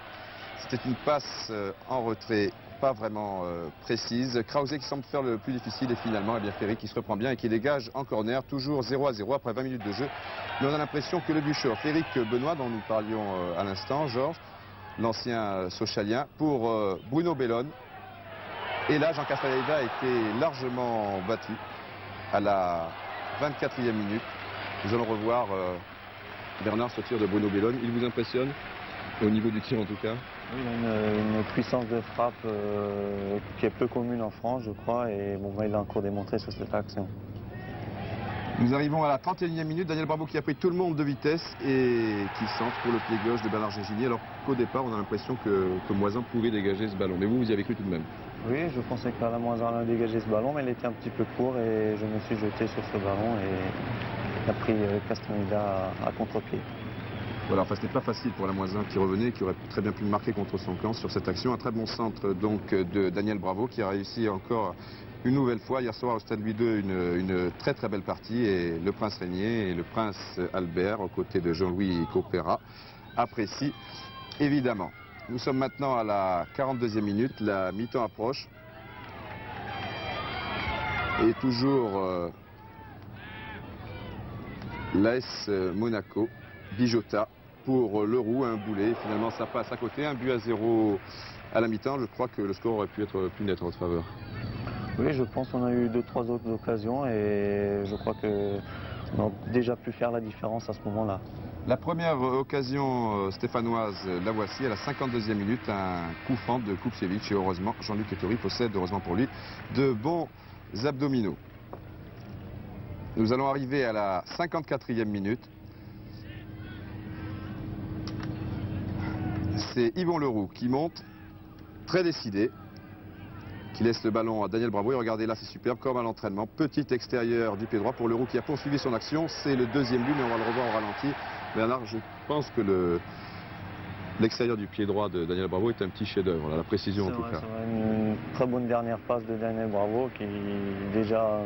C'était une passe en retrait pas vraiment précise. Krause qui semble faire le plus difficile et finalement Ferry qui se reprend bien et qui dégage en corner. Toujours 0-0 après 20 minutes de jeu. Mais on a l'impression que le bûcheur Féric Benoît dont nous parlions à l'instant, Georges, l'ancien Socialien, pour Bruno Bellone. Et là, Jean Castaneda a été largement battu à la 24e minute. Nous allons revoir Bernard ce tir de Bruno Bellone. Il vous impressionne au niveau du tir en tout cas? Oui, il a une puissance de frappe qui est peu commune en France, je crois. Et bon, il a encore démontré sur cette action. Nous arrivons à la 31e minute. Daniel Bravo qui a pris tout le monde de vitesse et qui centre pour le pied gauche de Bernard Gégini. Alors qu'au départ, on a l'impression que Moisan pouvait dégager ce ballon. Mais vous y avez cru tout de même? Oui, je pensais que la Moisan allait dégager ce ballon, mais il était un petit peu court et je me suis jeté sur ce ballon et a pris Castaneda à contre-pied. Voilà, enfin, ce n'est pas facile pour la Moisan qui revenait, qui aurait très bien pu marquer contre son camp sur cette action. Un très bon centre donc de Daniel Bravo qui a réussi encore une nouvelle fois hier soir au Stade Louis II une très très belle partie. Et le Prince Régnier et le Prince Albert aux côtés de Jean-Louis Copera apprécient évidemment. Nous sommes maintenant à la 42e minute, la mi-temps approche. Et toujours l'AS Monaco, Bijota pour Leroux, un boulet. Finalement ça passe à côté, 1-0 à la mi-temps. Je crois que le score aurait pu être plus net en votre faveur. Oui, je pense qu'on a eu 2-3 autres occasions et je crois qu'on a déjà pu faire la différence à ce moment-là. La première occasion stéphanoise, la voici à la 52e minute, un coup franc de Kupčević et heureusement Jean-Luc Ettori possède, heureusement pour lui, de bons abdominaux. Nous allons arriver à la 54e minute. C'est Yvon Leroux qui monte, très décidé, qui laisse le ballon à Daniel Bravo. Et regardez là, c'est superbe, comme à l'entraînement. Petit extérieur du pied droit pour Leroux qui a poursuivi son action. C'est le deuxième but, mais on va le revoir au ralenti. Bernard, je pense que l'extérieur du pied droit de Daniel Bravo est un petit chef-d'œuvre, la précision en tout cas. C'est une très bonne dernière passe de Daniel Bravo qui déjà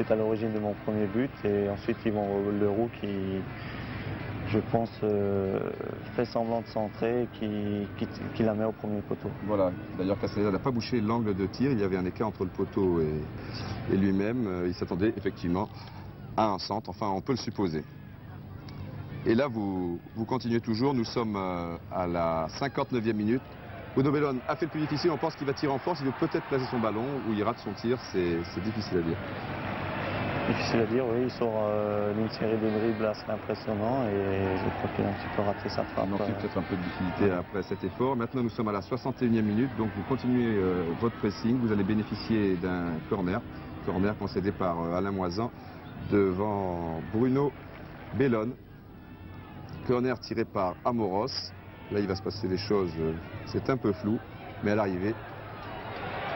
est à l'origine de mon premier but. Et ensuite, Yvon Leroux qui, je pense, fait semblant de centrer et qui la met au premier poteau. Voilà, d'ailleurs Castaneda n'a pas bouché l'angle de tir, il y avait un écart entre le poteau et lui-même. Il s'attendait effectivement à un centre, enfin on peut le supposer. Et là vous continuez toujours, nous sommes à la 59e minute. Bruno Bellone a fait le plus difficile, on pense qu'il va tirer en force, il veut peut-être placer son ballon ou il rate son tir, c'est difficile à dire. Difficile à dire, oui, il sort d'une série de dribbles assez impressionnants et je crois qu'il a un petit peu raté sa frappe. Il manque peut-être un peu de lucidité après cet effort. Maintenant nous sommes à la 61e minute, donc vous continuez votre pressing, vous allez bénéficier d'un corner concédé par Alain Moisan devant Bruno Bellone. Corner tiré par Amoros. Là il va se passer des choses, c'est un peu flou, mais à l'arrivée,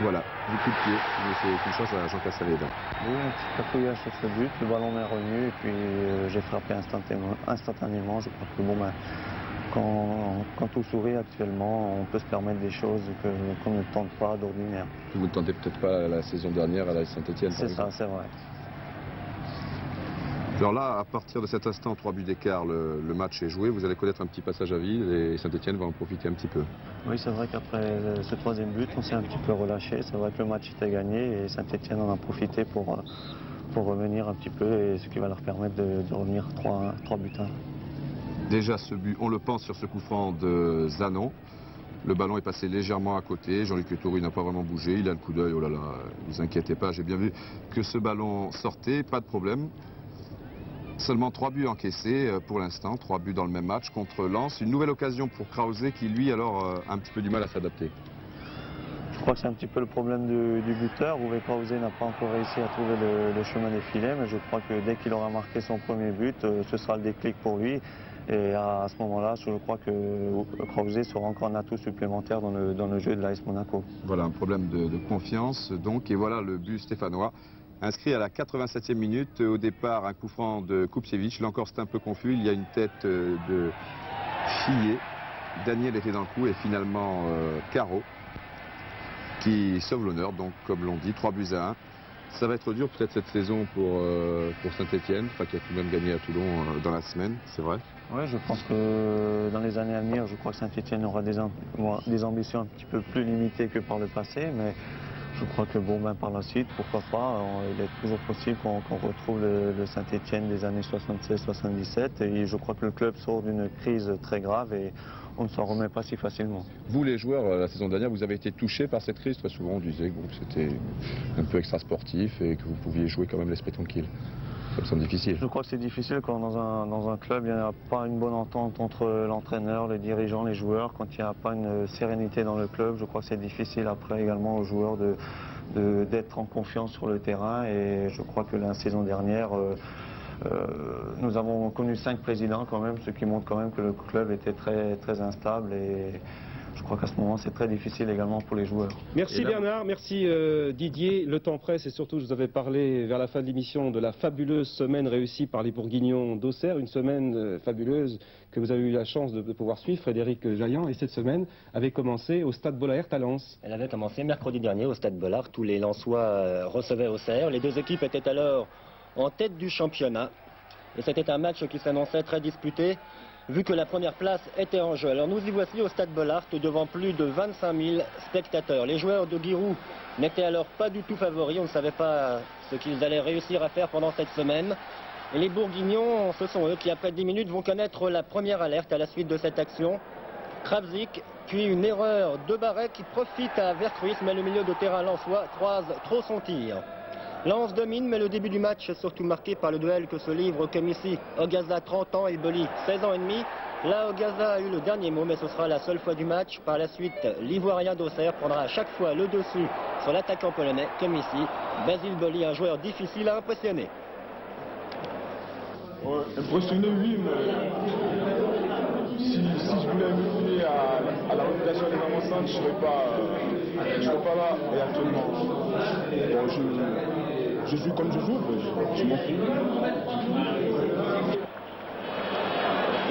voilà, du coup de pied, c'est une chance à Jean Castaneda. Oui, un petit cafouillage sur ce but, le ballon m'est revenu et puis j'ai frappé instantanément. Je crois que bon, quand tout sourit actuellement, on peut se permettre des choses qu'on ne tente pas d'ordinaire. Vous ne tentez peut-être pas la saison dernière à la Saint-Etienne. C'est ça, c'est vrai. Alors là, à partir de cet instant, 3 buts d'écart, le match est joué. Vous allez connaître un petit passage à vide et Saint-Etienne va en profiter un petit peu. Oui, c'est vrai qu'après ce troisième but, on s'est un petit peu relâché. C'est vrai que le match était gagné et Saint-Etienne en a profité pour revenir un petit peu et ce qui va leur permettre de revenir 3 buts 1. Déjà ce but, on le pense sur ce coup franc de Zanon. Le ballon est passé légèrement à côté. Jean-Luc Ettori n'a pas vraiment bougé. Il a le coup d'œil. Oh là là, ne vous inquiétez pas. J'ai bien vu que ce ballon sortait. Pas de problème. Seulement 3 buts encaissés pour l'instant, 3 buts dans le même match contre Lens. Une nouvelle occasion pour Krause qui lui alors a un petit peu du mal à s'adapter. Je crois que c'est un petit peu le problème du buteur. Uwe Krause n'a pas encore réussi à trouver le chemin des filets, mais je crois que dès qu'il aura marqué son premier but, ce sera le déclic pour lui. Et à ce moment-là, je crois que Krause sera encore un atout supplémentaire dans le jeu de l'AS Monaco. Voilà, un problème de confiance donc, et voilà le but stéphanois. Inscrit à la 87e minute, au départ un coup franc de Kupčević. Là encore c'est un peu confus, il y a une tête de Chillier. Daniel était dans le coup et finalement Caro qui sauve l'honneur. Donc comme l'on dit, 3 buts à 1. Ça va être dur peut-être cette saison pour Saint-Etienne, enfin qui a tout de même gagné à Toulon dans la semaine, c'est vrai. Oui, je pense que dans les années à venir, je crois que Saint-Etienne aura des ambitions un petit peu plus limitées que par le passé, mais je crois que bon, par la suite, pourquoi pas, il est toujours possible qu'on retrouve le Saint-Etienne des années 76-77 et je crois que le club sort d'une crise très grave et on ne s'en remet pas si facilement. Vous les joueurs, la saison dernière, vous avez été touchés par cette crise. Très souvent on disait que bon, c'était un peu extra-sportif et que vous pouviez jouer quand même l'esprit tranquille. Ça me semble difficile. Je crois que c'est difficile quand dans un club il n'y a pas une bonne entente entre l'entraîneur, les dirigeants, les joueurs. Quand il n'y a pas une sérénité dans le club, je crois que c'est difficile après également aux joueurs de d'être en confiance sur le terrain. Et je crois que la saison dernière, nous avons connu 5 présidents quand même, ce qui montre quand même que le club était très, très instable. Et je crois qu'à ce moment, c'est très difficile également pour les joueurs. Merci Bernard, merci Didier. Le temps presse et surtout, je vous avais parlé vers la fin de l'émission de la fabuleuse semaine réussie par les Bourguignons d'Auxerre. Une semaine fabuleuse que vous avez eu la chance de pouvoir suivre, Frédéric Jaillant. Et cette semaine avait commencé au Stade Bollaert à Lens. Elle avait commencé mercredi dernier au Stade Bollaert. Tous les Lensois recevaient Auxerre. Les deux équipes étaient alors en tête du championnat. Et c'était un match qui s'annonçait très disputé, vu que la première place était en jeu. Alors nous y voici au Stade Bollaert devant plus de 25 000 spectateurs. Les joueurs de Giroud n'étaient alors pas du tout favoris. On ne savait pas ce qu'ils allaient réussir à faire pendant cette semaine. Et les Bourguignons, ce sont eux qui, après 10 minutes, vont connaître la première alerte à la suite de cette action. Kravzik, puis une erreur de Barret qui profite à Vercruis, mais le milieu de terrain lensois croise trop son tir. Lens domine, mais le début du match est surtout marqué par le duel que se livrent comme ici Ogaza 30 ans et Boli 16 ans et demi. Là, Ogaza a eu le dernier mot, mais ce sera la seule fois du match. Par la suite, l'Ivoirien d'Auxerre prendra à chaque fois le dessus sur l'attaquant polonais, comme ici. Basile Boli, un joueur difficile à impressionner. Ouais, impressionné, oui, mais si je voulais me fier à la réputation des avant-centres, je ne serais pas là. Et actuellement, bon, je joue comme je joue, je m'en fous.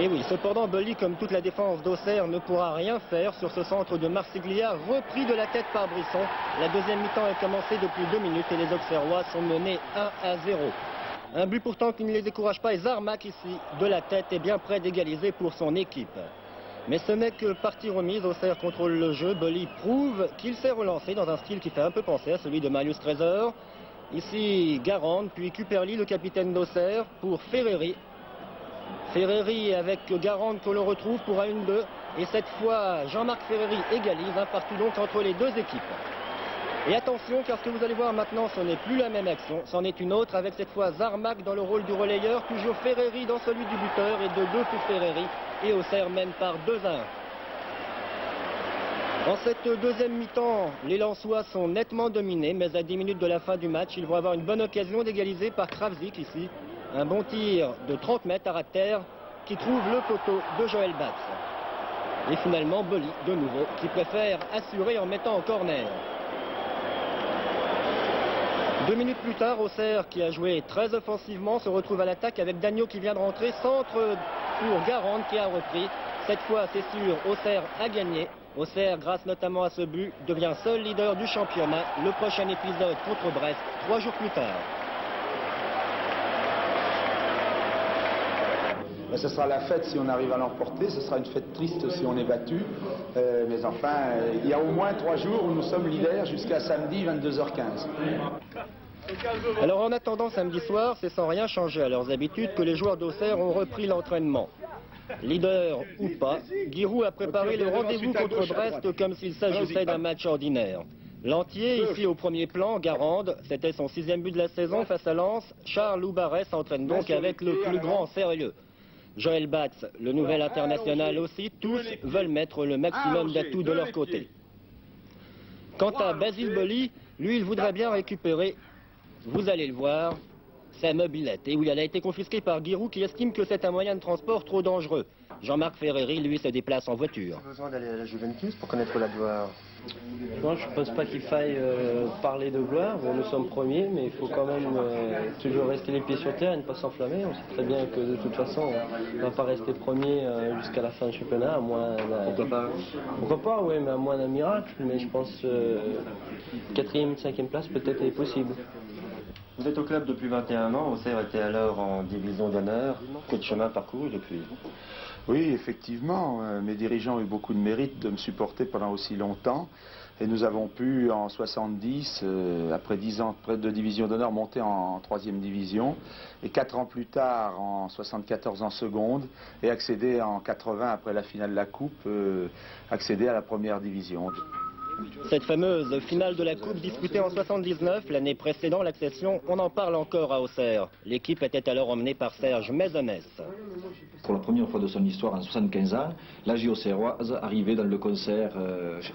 Et oui, cependant, Boli, comme toute la défense d'Auxerre, ne pourra rien faire sur ce centre de Marsiglia, repris de la tête par Brisson. La deuxième mi-temps est commencée depuis 2 minutes et les Auxerrois sont menés 1-0. Un but pourtant qui ne les décourage pas et Zarmak ici, de la tête, est bien près d'égaliser pour son équipe. Mais ce n'est que partie remise, Auxerre contrôle le jeu, Boli prouve qu'il s'est relancé dans un style qui fait un peu penser à celui de Marius Trésor. Ici Garand, puis Kuperli, le capitaine d'Auxerre, pour Ferreri. Ferreri avec Garand que l'on retrouve pour un 1-2. Et cette fois, Jean-Marc Ferreri égalise, un partout donc entre les deux équipes. Et attention, car ce que vous allez voir maintenant, ce n'est plus la même action, c'en est une autre, avec cette fois Zarmak dans le rôle du relayeur, toujours Ferreri dans celui du buteur, et de 2 pour Ferreri, et Auxerre mène par 2-1. En cette deuxième mi-temps, les Lensois sont nettement dominés, mais à 10 minutes de la fin du match, ils vont avoir une bonne occasion d'égaliser par Kravzik ici. Un bon tir de 30 mètres à ras de terre qui trouve le poteau de Joël Batz. Et finalement, Boli, de nouveau, qui préfère assurer en mettant en corner. 2 minutes plus tard, Auxerre, qui a joué très offensivement, se retrouve à l'attaque avec Dagneau qui vient de rentrer. Centre pour Garand qui a repris. Cette fois, c'est sûr, Auxerre a gagné. Auxerre, grâce notamment à ce but, devient seul leader du championnat. Le prochain épisode contre Brest, 3 jours plus tard. Ce sera la fête si on arrive à l'emporter, ce sera une fête triste si on est battu. Mais enfin, il y a au moins 3 jours où nous sommes leaders jusqu'à samedi 22h15. Alors en attendant samedi soir, c'est sans rien changer à leurs habitudes que les joueurs d'Auxerre ont repris l'entraînement. Leader ou pas, Giroud a préparé le rendez-vous contre Brest comme s'il s'agissait d'un match ordinaire. L'entier, ici au premier plan, Garand, c'était son 6e but de la saison face à Lens. Charles Loubaret s'entraîne donc avec le plus grand sérieux. Joël Batz, le nouvel international aussi, tous veulent mettre le maximum d'atouts de leur côté. Quant à Basile Boli, lui, il voudrait bien récupérer, vous allez le voir, sa mobilette. Et oui, elle a été confisquée par Giroud qui estime que c'est un moyen de transport trop dangereux. Jean-Marc Ferreri, lui, se déplace en voiture. Pas besoin d'aller à la Juventus pour connaître la gloire. Non, je ne pense pas qu'il faille parler de gloire. Bon, nous sommes premiers, mais il faut quand même toujours rester les pieds sur terre et ne pas s'enflammer. On sait très bien que de toute façon, on ne va pas rester premier jusqu'à la fin du championnat, à moins pourquoi pas, oui, mais à moins d'un miracle. Mais je pense 4e, 5e place peut-être est possible. Vous êtes au club depuis 21 ans, Auxerre était alors en division d'honneur. Que de chemin parcouru depuis? Oui, effectivement, mes dirigeants ont eu beaucoup de mérite de me supporter pendant aussi longtemps. Et nous avons pu, en 70, après 10 ans de division d'honneur, monter en 3e division. Et 4 ans plus tard, en 74 en seconde, et accéder en 80, après la finale de la Coupe, accéder à la 1re division. Cette fameuse finale de la Coupe disputée en 79, l'année précédant l'accession, on en parle encore à Auxerre. L'équipe était alors emmenée par Serge Maisonnès. pour la première fois de son histoire en 75 ans, la JO-Auxerroise arrivait dans le concert,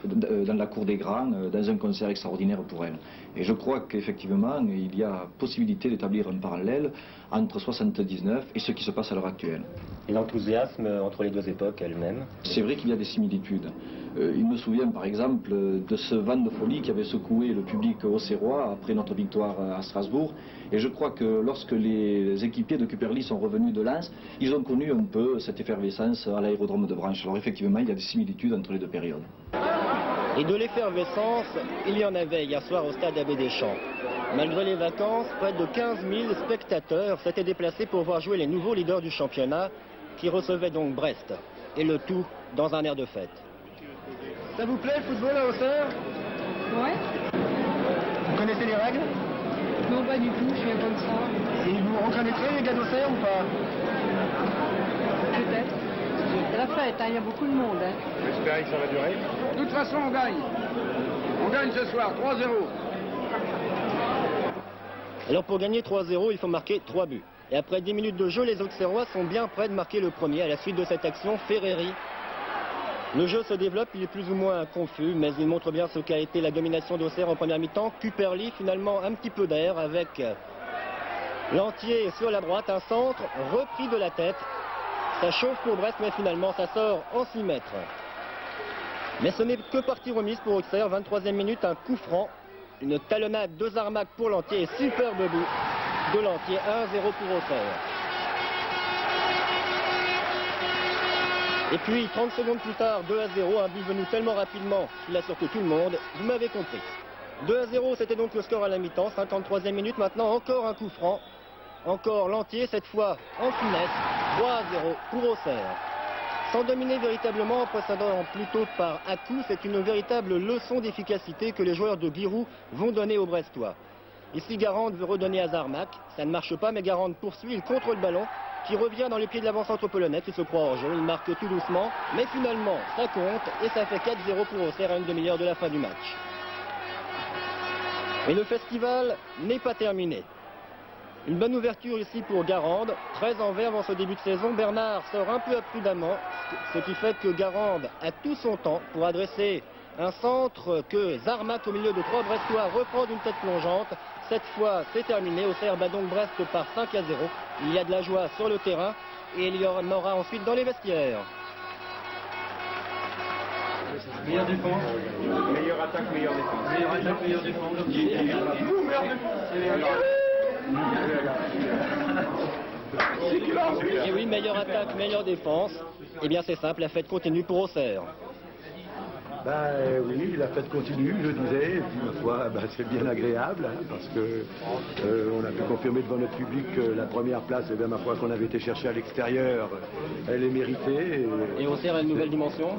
dans la cour des grands, dans un concert extraordinaire pour elle. Et je crois qu'effectivement, il y a possibilité d'établir un parallèle entre 79 et ce qui se passe à l'heure actuelle. Et l'enthousiasme entre les deux époques elles-mêmes? C'est vrai qu'il y a des similitudes. Il me souvient par exemple de ce vent de folie qui avait secoué le public auxerrois après notre victoire à Strasbourg. Et je crois que lorsque les équipiers de Cupperley sont revenus de Lens, ils ont connu un peu cette effervescence à l'aérodrome de Branche. Alors effectivement, il y a des similitudes entre les deux périodes. Et de l'effervescence, il y en avait hier soir au stade Abbé Deschamps. Malgré les vacances, près de 15 000 spectateurs s'étaient déplacés pour voir jouer les nouveaux leaders du championnat, qui recevaient donc Brest. Et le tout dans un air de fête. Ça vous plaît le football à Auxerre? Ouais. Vous connaissez les règles? Non, pas du tout, je viens comme ça. Et vous reconnaîtrez les gars d'Auxerre ou pas? Peut-être. C'est la fête, hein, il y a beaucoup de monde. Hein. J'espère que ça va durer. De toute façon, on gagne. On gagne ce soir, 3-0. Alors pour gagner 3-0, il faut marquer 3 buts. Et après 10 minutes de jeu, les Auxerrois sont bien près de marquer le premier. À la suite de cette action, Ferreri. Le jeu se développe, il est plus ou moins confus, mais il montre bien ce qu'a été la domination d'Auxerre en première mi-temps. Cupperley, finalement, un petit peu d'air avec Lantier sur la droite, un centre repris de la tête. Ça chauffe pour Brest, mais finalement, ça sort en 6 mètres. Mais ce n'est que partie remise pour Auxerre. 23e minute, un coup franc. Une talonnade de Zarmac pour Lantier et superbe but de Lantier. 1-0 pour Auxerre. Et puis, 30 secondes plus tard, 2-0, un but venu tellement rapidement qu'il a surpris tout le monde. Vous m'avez compris. 2-0, c'était donc le score à la mi-temps. 53e minute, maintenant encore un coup franc. Encore Lantier, cette fois en finesse. 3-0 pour Auxerre. Sans dominer véritablement, en procédant plutôt par à-coup, c'est une véritable leçon d'efficacité que les joueurs de Giroud vont donner aux Brestois. Ici, Garande veut redonner à Zarmac. Ça ne marche pas, mais Garande poursuit, il contrôle le ballon, qui revient dans les pieds de l'avant-centre polonais, qui se croit hors jeu. Il marque tout doucement, mais finalement, ça compte, et ça fait 4-0 pour Auxerre à une demi-heure de la fin du match. Et le festival n'est pas terminé. Une bonne ouverture ici pour Garande, très en verve en ce début de saison. Bernard sort un peu imprudemment, ce qui fait que Garande a tout son temps pour adresser un centre que Zarmac, au milieu de 3 Brestois, reprend d'une tête plongeante. Cette fois, c'est terminé. Auxerre bat donc Brest par 5-0. Il y a de la joie sur le terrain et il y en aura ensuite dans les vestiaires. Meilleure défense. Meilleure attaque, meilleure défense. Meilleure attaque, meilleure défense. Et oui, meilleure attaque, meilleure défense. Eh bien c'est simple, la fête continue pour Auxerre. Oui, la fête continue, je disais, et puis ma foi, c'est bien agréable, hein, parce que on a pu confirmer devant notre public que la première place, ma foi, qu'on avait été chercher à l'extérieur, elle est méritée. Et Auxerre a une nouvelle dimension?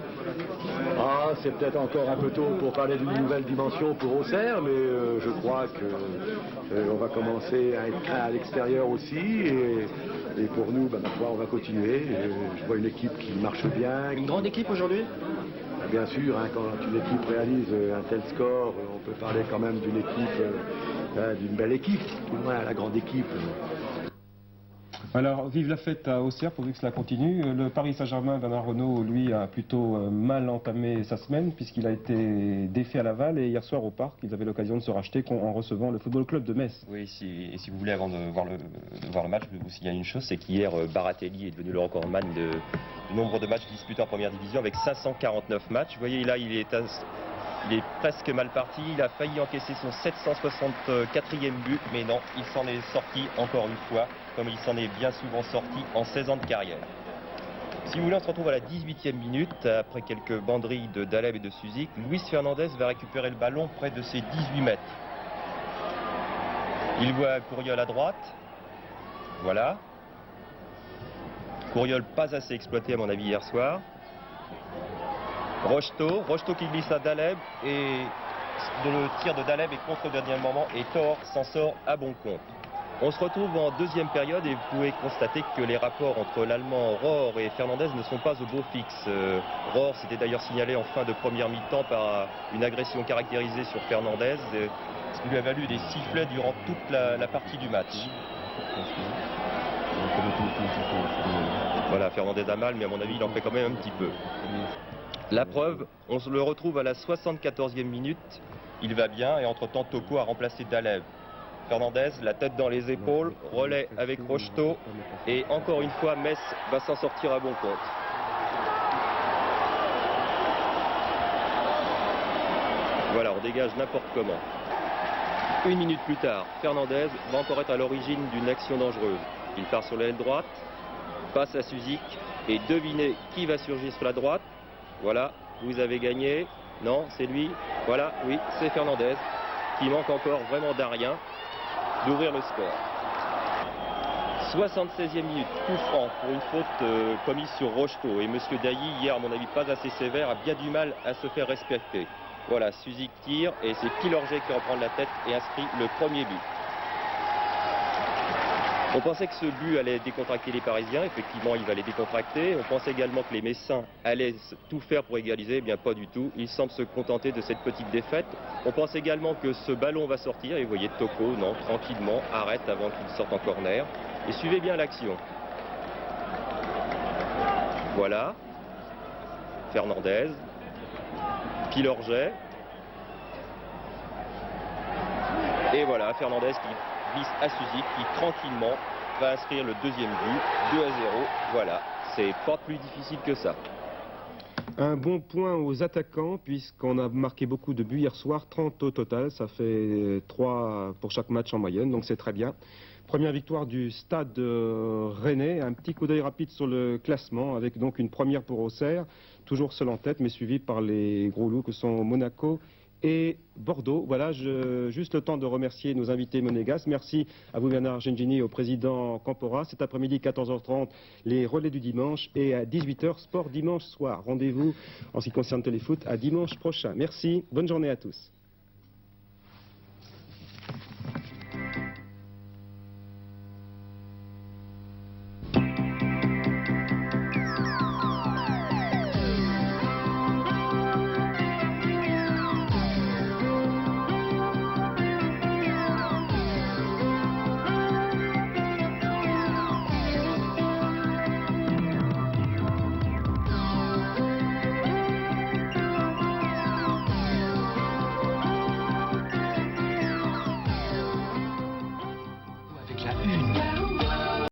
C'est peut-être encore un peu tôt pour parler d'une nouvelle dimension pour Auxerre, mais je crois que on va commencer à être craint à l'extérieur aussi, et pour nous, ma foi, on va continuer. Je vois une équipe qui marche bien. Une grande équipe aujourd'hui? Bien sûr, hein, quand une équipe réalise un tel score, on peut parler quand même d'une équipe, d'une belle équipe, du moins la grande équipe. Alors, vive la fête à Auxerre, pourvu que cela continue. Le Paris Saint-Germain, Bernard Renault, lui, a plutôt mal entamé sa semaine, puisqu'il a été défait à Laval, et hier soir au Parc, ils avaient l'occasion de se racheter en recevant le Football Club de Metz. Oui, et si vous voulez, avant de voir le match, je vais vous signaler une chose, c'est qu'hier, Baratelli est devenu le recordman du nombre de matchs disputés en première division, avec 549 matchs. Vous voyez, là, il est presque mal parti, il a failli encaisser son 764e but, mais non, il s'en est sorti encore une fois, comme il s'en est bien souvent sorti en 16 ans de carrière. Si vous voulez, on se retrouve à la 18e minute, après quelques banderilles de Daleb et de Suzik. Luis Fernandez va récupérer le ballon près de ses 18 mètres. Il voit Courriol à droite, voilà. Courriol pas assez exploité à mon avis hier soir. Rocheteau qui glisse à Daleb, et le tir de Daleb est contre le dernier moment, et Thor s'en sort à bon compte. On se retrouve en deuxième période et vous pouvez constater que les rapports entre l'Allemand Rohr et Fernandez ne sont pas au beau fixe. Rohr s'était d'ailleurs signalé en fin de première mi-temps par une agression caractérisée sur Fernandez, ce qui lui a valu des sifflets durant toute la partie du match. Voilà, Fernandez a mal, mais à mon avis, il en fait quand même un petit peu. La preuve, on se le retrouve à la 74e minute. Il va bien et entre-temps, Toko a remplacé Dalev. Fernandez, la tête dans les épaules, relais avec Rocheteau. Et encore une fois, Metz va s'en sortir à bon compte. Voilà, on dégage n'importe comment. Une minute plus tard, Fernandez va encore être à l'origine d'une action dangereuse. Il part sur l'aile droite, passe à Suzik et devinez qui va surgir sur la droite. Voilà, vous avez gagné. Non, c'est lui. Voilà, oui, c'est Fernandez qui manque encore vraiment d'un rien d'ouvrir le score. 76e minute, coup franc pour une faute commise sur Rocheteau. Et Monsieur Dailly, hier à mon avis pas assez sévère, a bien du mal à se faire respecter. Voilà, Suzik tire et c'est Pilorget qui reprend la tête et inscrit le premier but. On pensait que ce but allait décontracter les Parisiens, effectivement il va les décontracter. On pensait également que les Messins allaient tout faire pour égaliser, eh bien pas du tout. Ils semblent se contenter de cette petite défaite. On pense également que ce ballon va sortir, et vous voyez Toko, non, tranquillement, arrête avant qu'il sorte en corner. Et suivez bien l'action. Voilà, Fernandez, Pilorget. Et voilà, Fernandez qui glisse à Suzik, qui tranquillement va inscrire le deuxième but, 2-0. Voilà, c'est pas plus difficile que ça. Un bon point aux attaquants, puisqu'on a marqué beaucoup de buts hier soir, 30 au total, ça fait 3 pour chaque match en moyenne, donc c'est très bien. Première victoire du Stade Rennais, un petit coup d'œil rapide sur le classement, avec donc une première pour Auxerre, toujours seul en tête, mais suivi par les gros loups que sont Monaco et Bordeaux. Voilà, juste le temps de remercier nos invités monégasques. Merci à vous Bernard Gengini et au président Campora. Cet après-midi, 14h30, les relais du dimanche et à 18h, sport dimanche soir. Rendez-vous en ce qui concerne Téléfoot à dimanche prochain. Merci, bonne journée à tous.